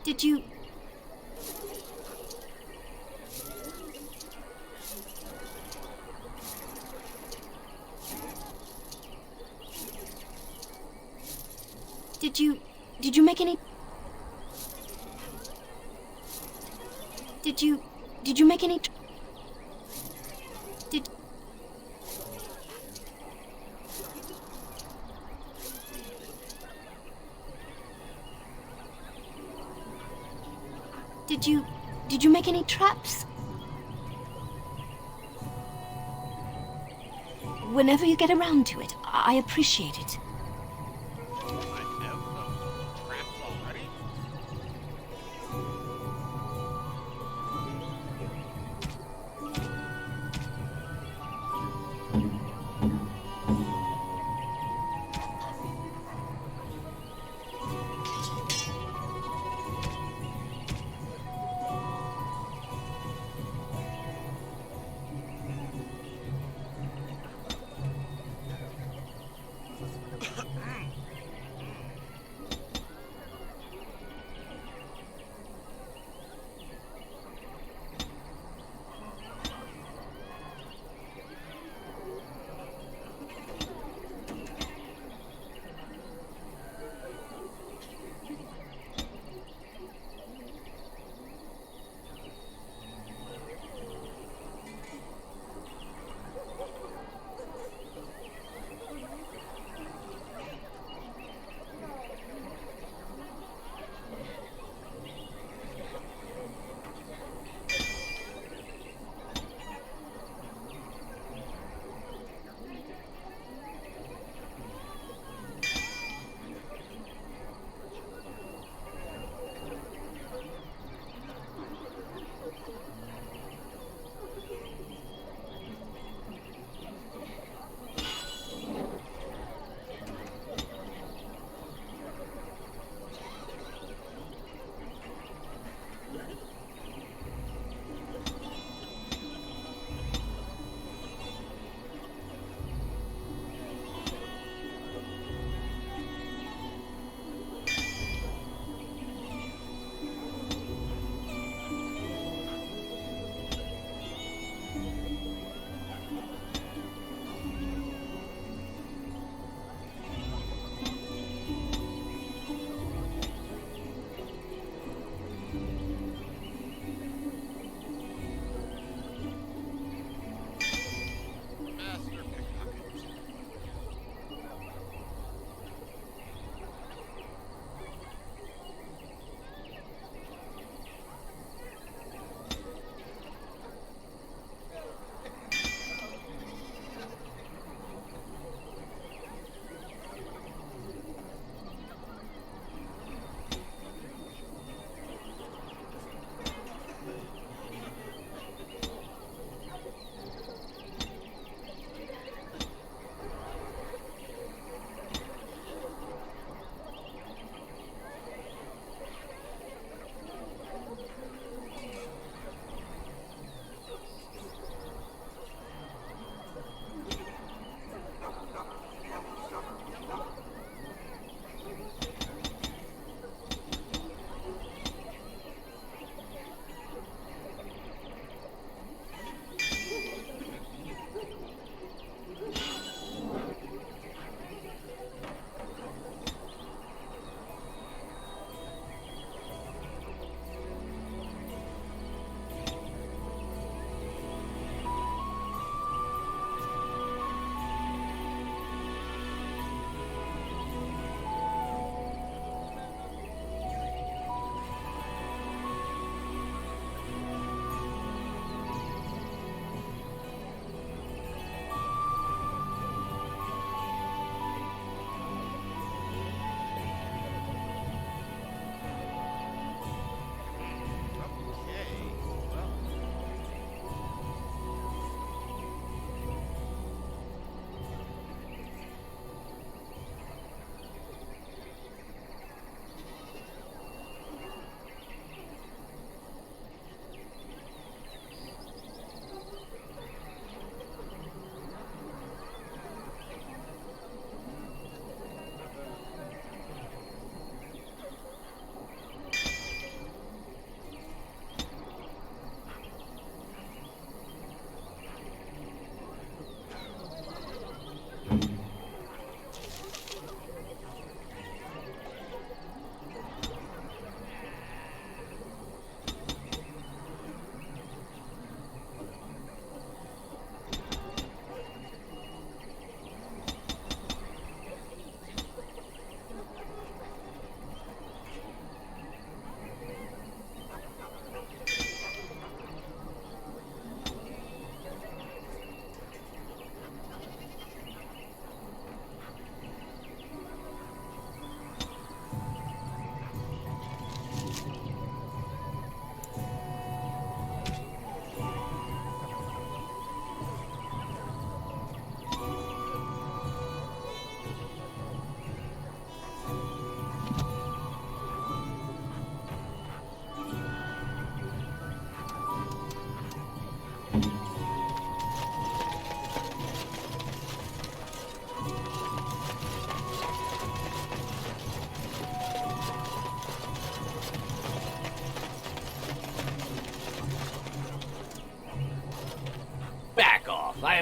Did you... Did you... Did you make any... Did you... Did you make any... Did... Did you... Did you make any traps? Whenever you get around to it, I appreciate it.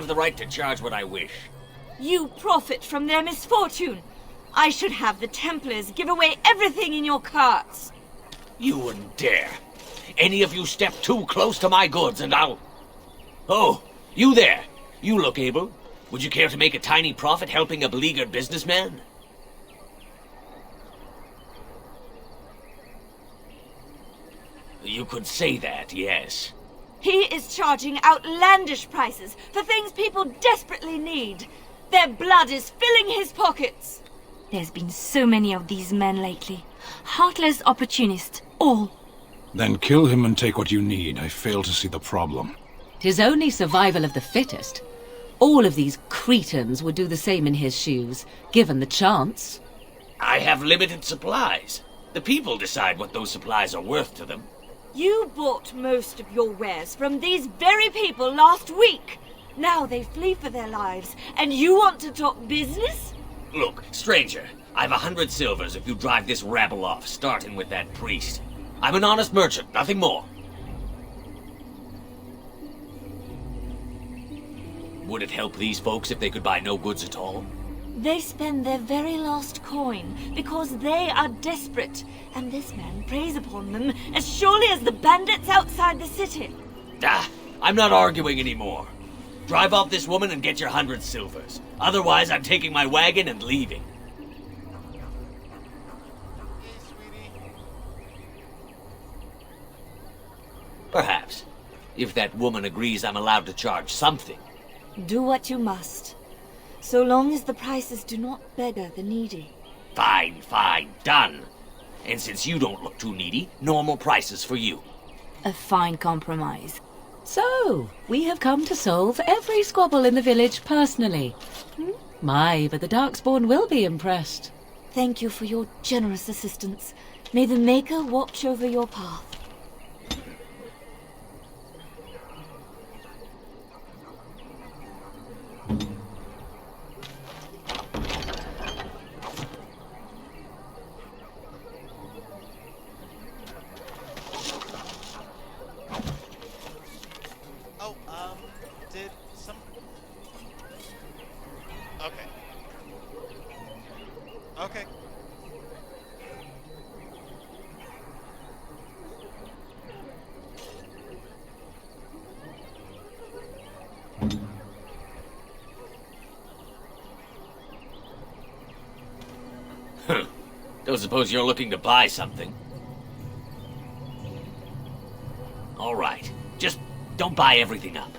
have the right to charge what I wish. You profit from their misfortune. I should have the Templars give away everything in your carts. You wouldn't dare. Any of you step too close to my goods and I'll... Oh, you there. You look able. Would you care to make a tiny profit helping a beleaguered businessman? You could say that, yes. He is charging outlandish prices for things people desperately need. Their blood is filling his pockets. There's been so many of these men lately. Heartless opportunists, all. Then kill him and take what you need. I fail to see the problem. 'Tis only survival of the fittest. All of these cretins would do the same in his shoes, given the chance. I have limited supplies. The people decide what those supplies are worth to them. You bought most of your wares from these very people last week. Now they flee for their lives, and you want to talk business? Look, stranger, I've 100 silvers if you drive this rabble off, starting with that priest. I'm an honest merchant, nothing more. Would it help these folks if they could buy no goods at all? They spend their very last coin because they are desperate, and this man preys upon them as surely as the bandits outside the city. Ah, I'm not arguing anymore. Drive off this woman and get your 100 silvers. Otherwise, I'm taking my wagon and leaving. Perhaps. If that woman agrees I'm allowed to charge something. Do what you must, so long as the prices do not beggar the needy. Fine, fine, done. And since you don't look too needy, normal prices for you. A fine compromise. So, we have come to solve every squabble in the village personally. My, but the Darkspawn will be impressed. Thank you for your generous assistance. May the Maker watch over your path. Did some... Okay. Okay. Don't suppose you're looking to buy something. All right. Just don't buy everything up.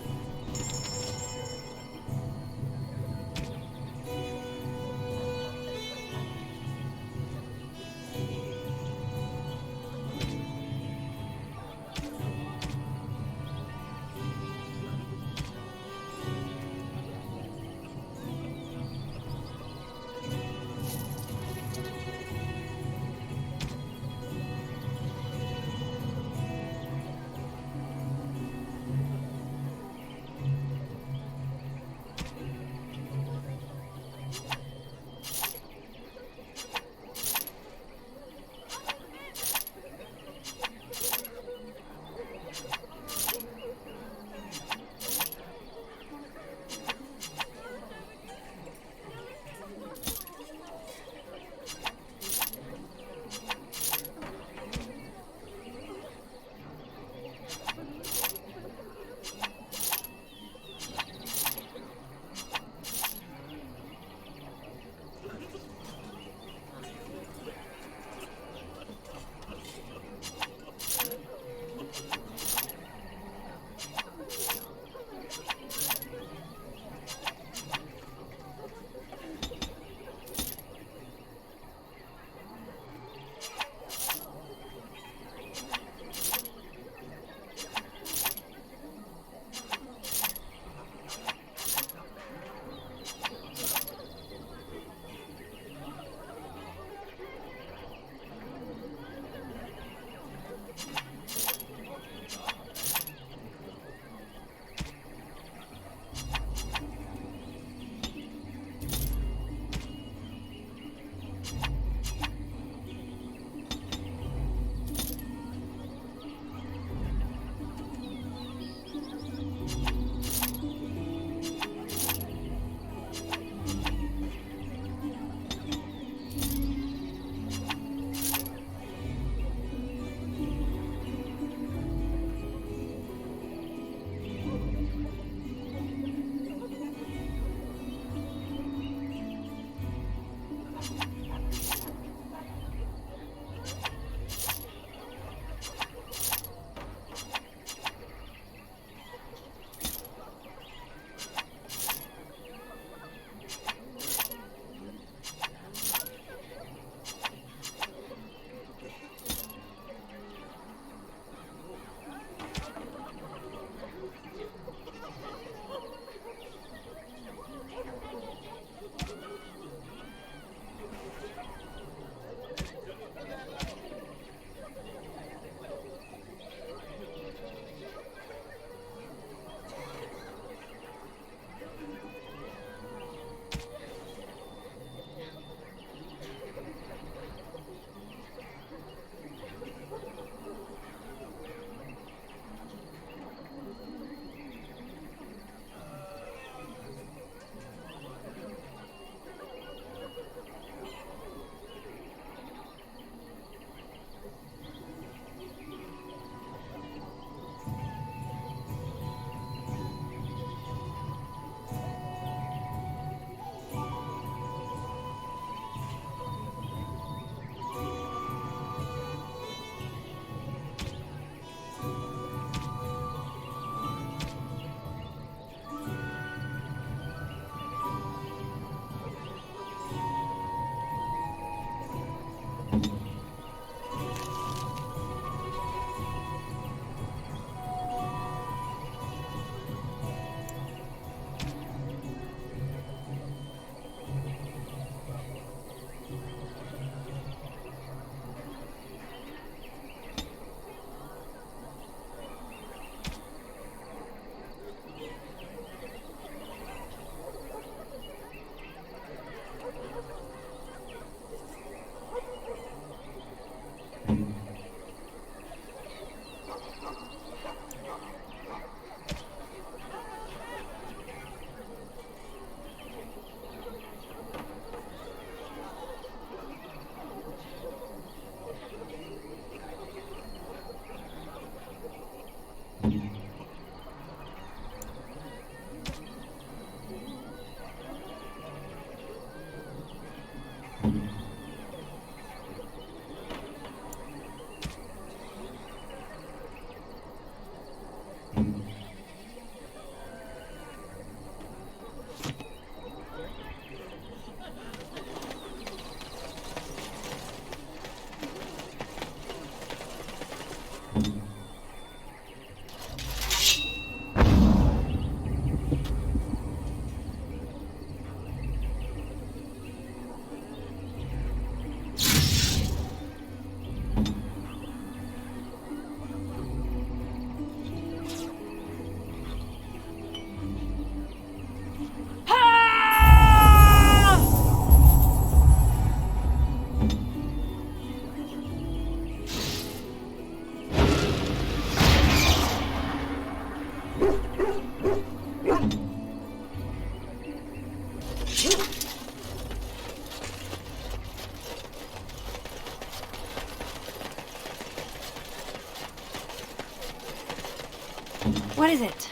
What is it?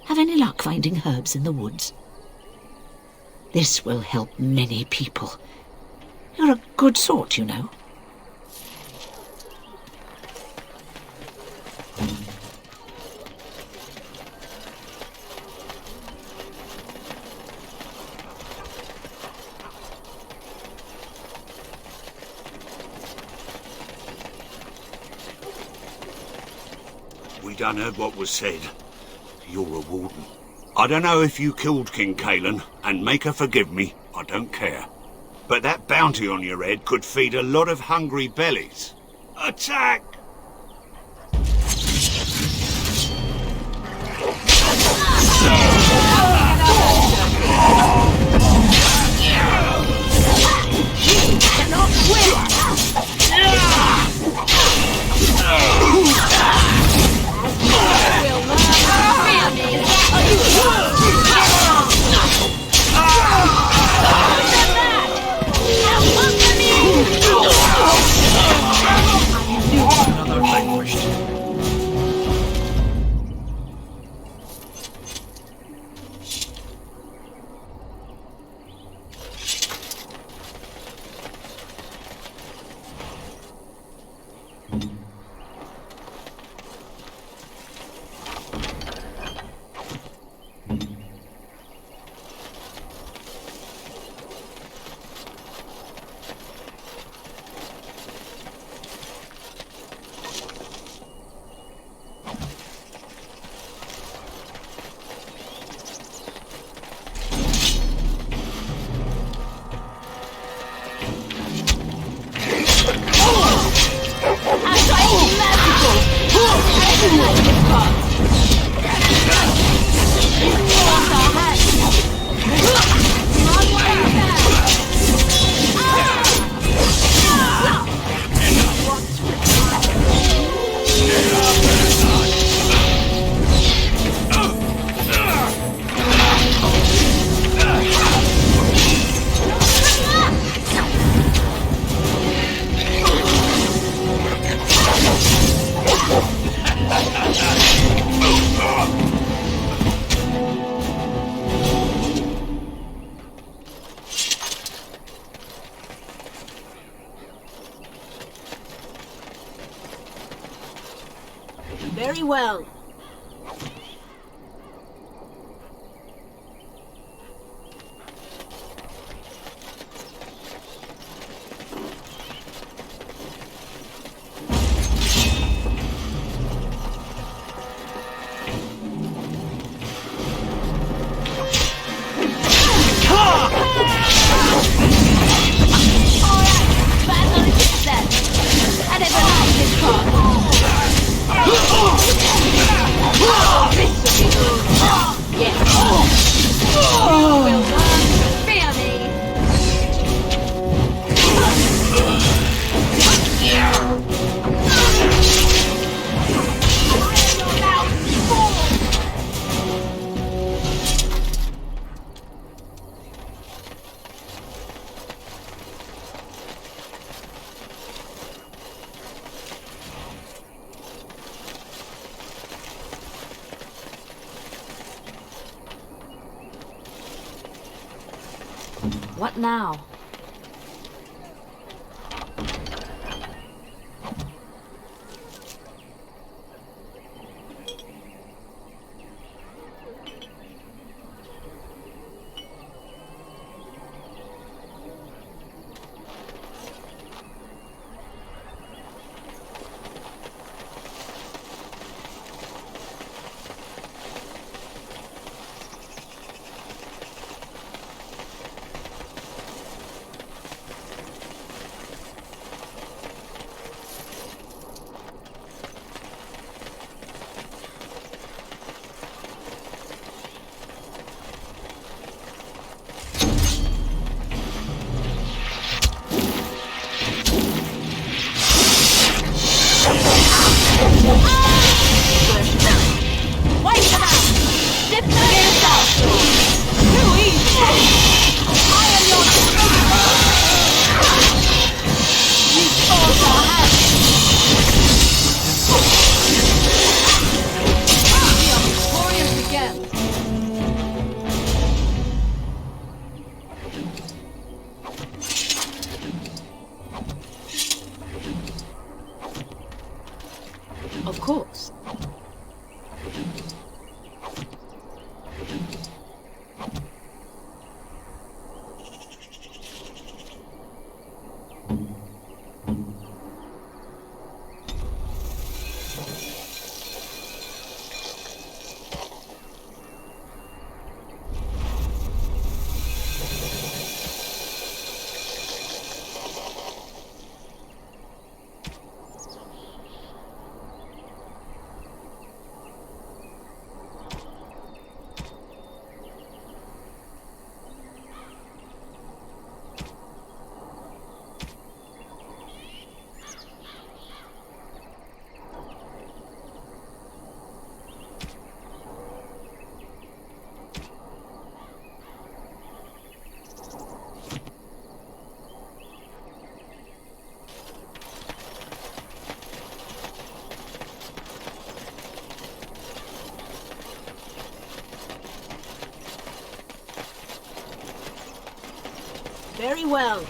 Have any luck finding herbs in the woods? This will help many people. You're a good sort, you know. We done heard what was said. You're a warden. I don't know if you killed King Kalen, and make her forgive me, I don't care. But that bounty on your head could feed a lot of hungry bellies. Attack! Cannot win! Another vanquished. Very well. What now? Very well.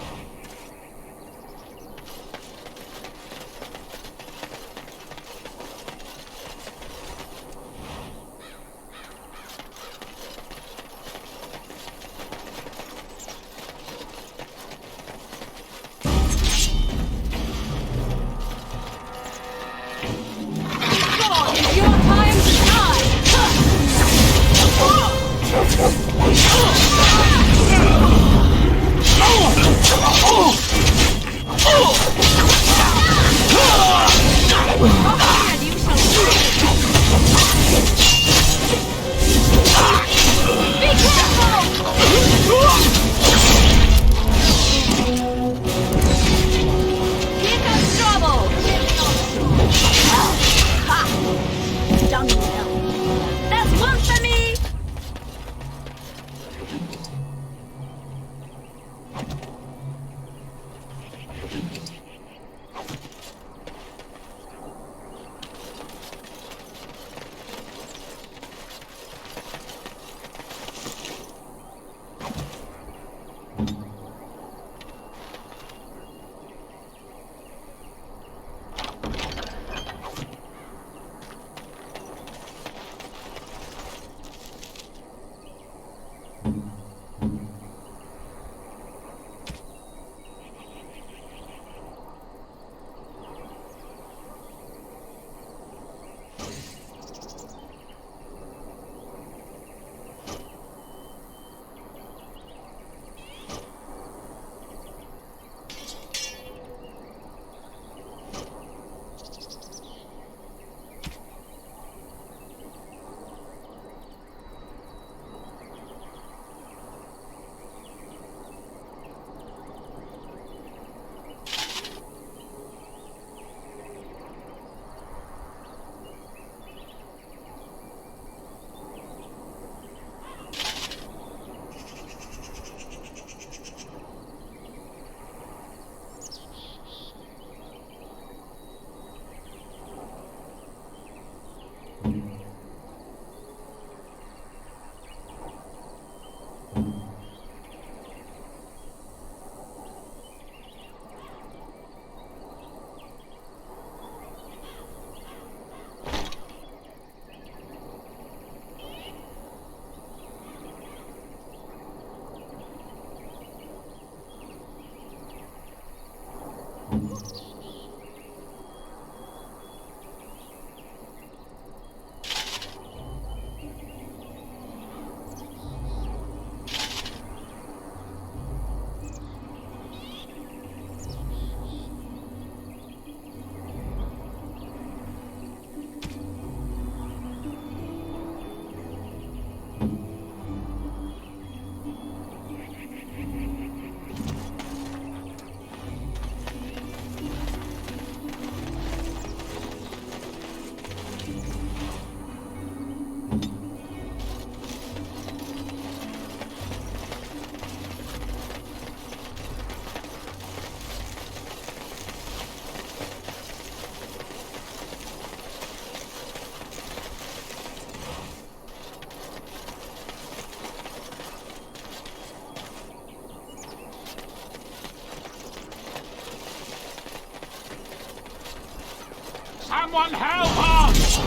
Someone help us!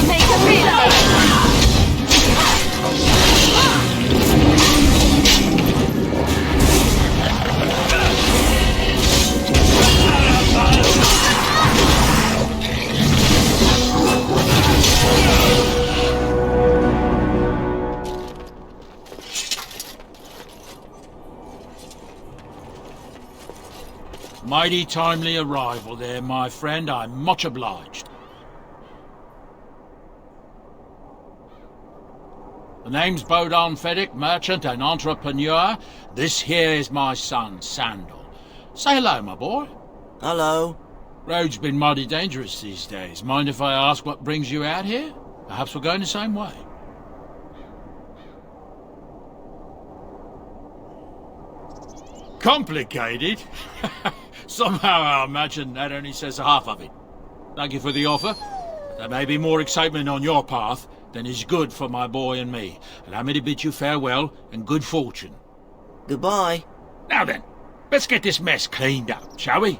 Make a reload! Mighty timely arrival there, my friend. I'm much obliged. The name's Bodon Feddick, merchant and entrepreneur. This here is my son, Sandal. Say hello, my boy. Hello. Road's been mighty dangerous these days. Mind if I ask what brings you out here? Perhaps we're going the same way. Complicated? Somehow I imagine that only says half of it. Thank you for the offer. There may be more excitement on your path than is good for my boy and me. Allow me to bid you farewell and good fortune. Goodbye. Now then, let's get this mess cleaned up, shall we?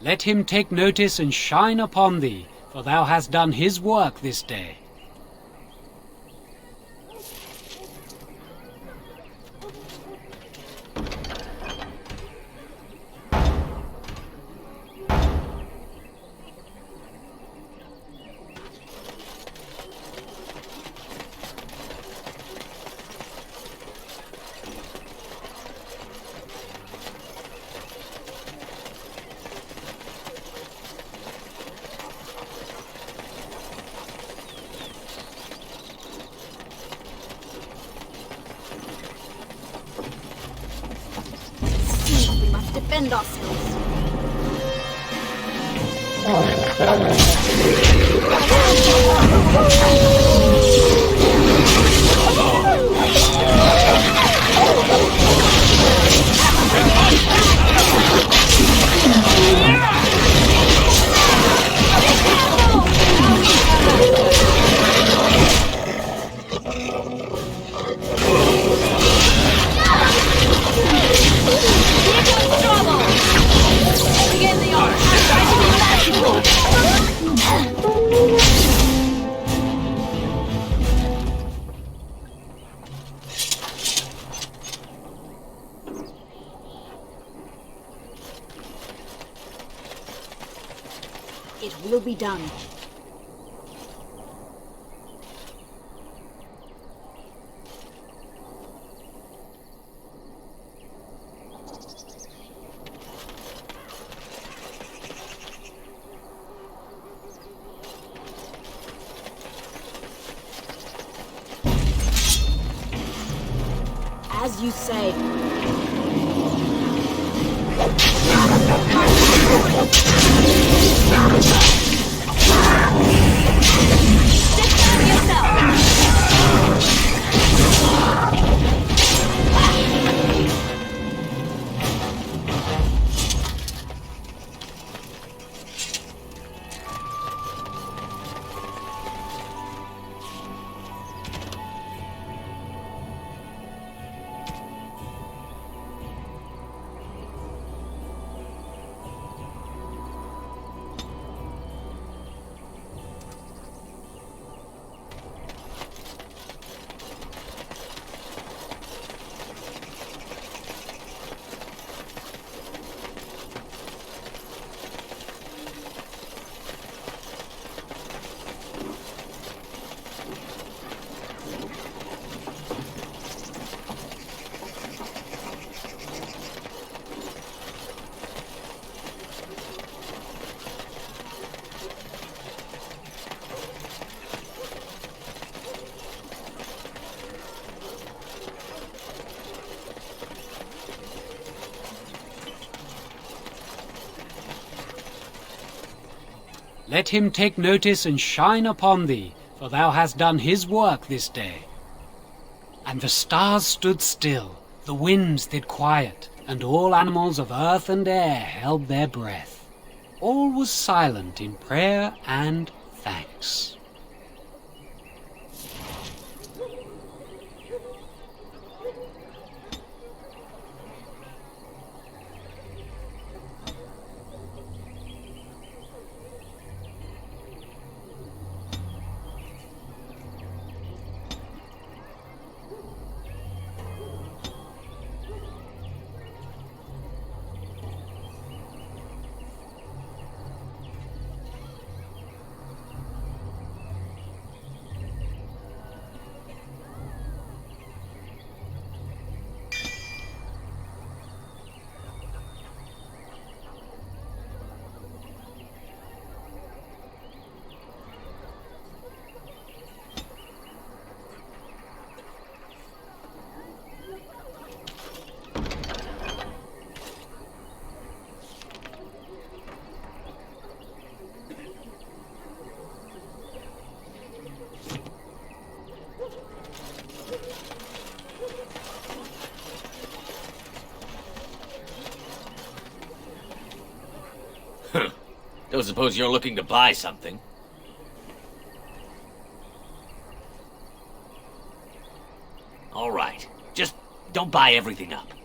Let him take notice and shine upon thee, for thou hast done his work this day. We must defend ourselves. It will be done. As you say. Let him take notice and shine upon thee, for thou hast done his work this day. And the stars stood still, the winds did quiet, and all animals of earth and air held their breath. All was silent in prayer and thanks. Don't suppose you're looking to buy something? All right. Just don't buy everything up.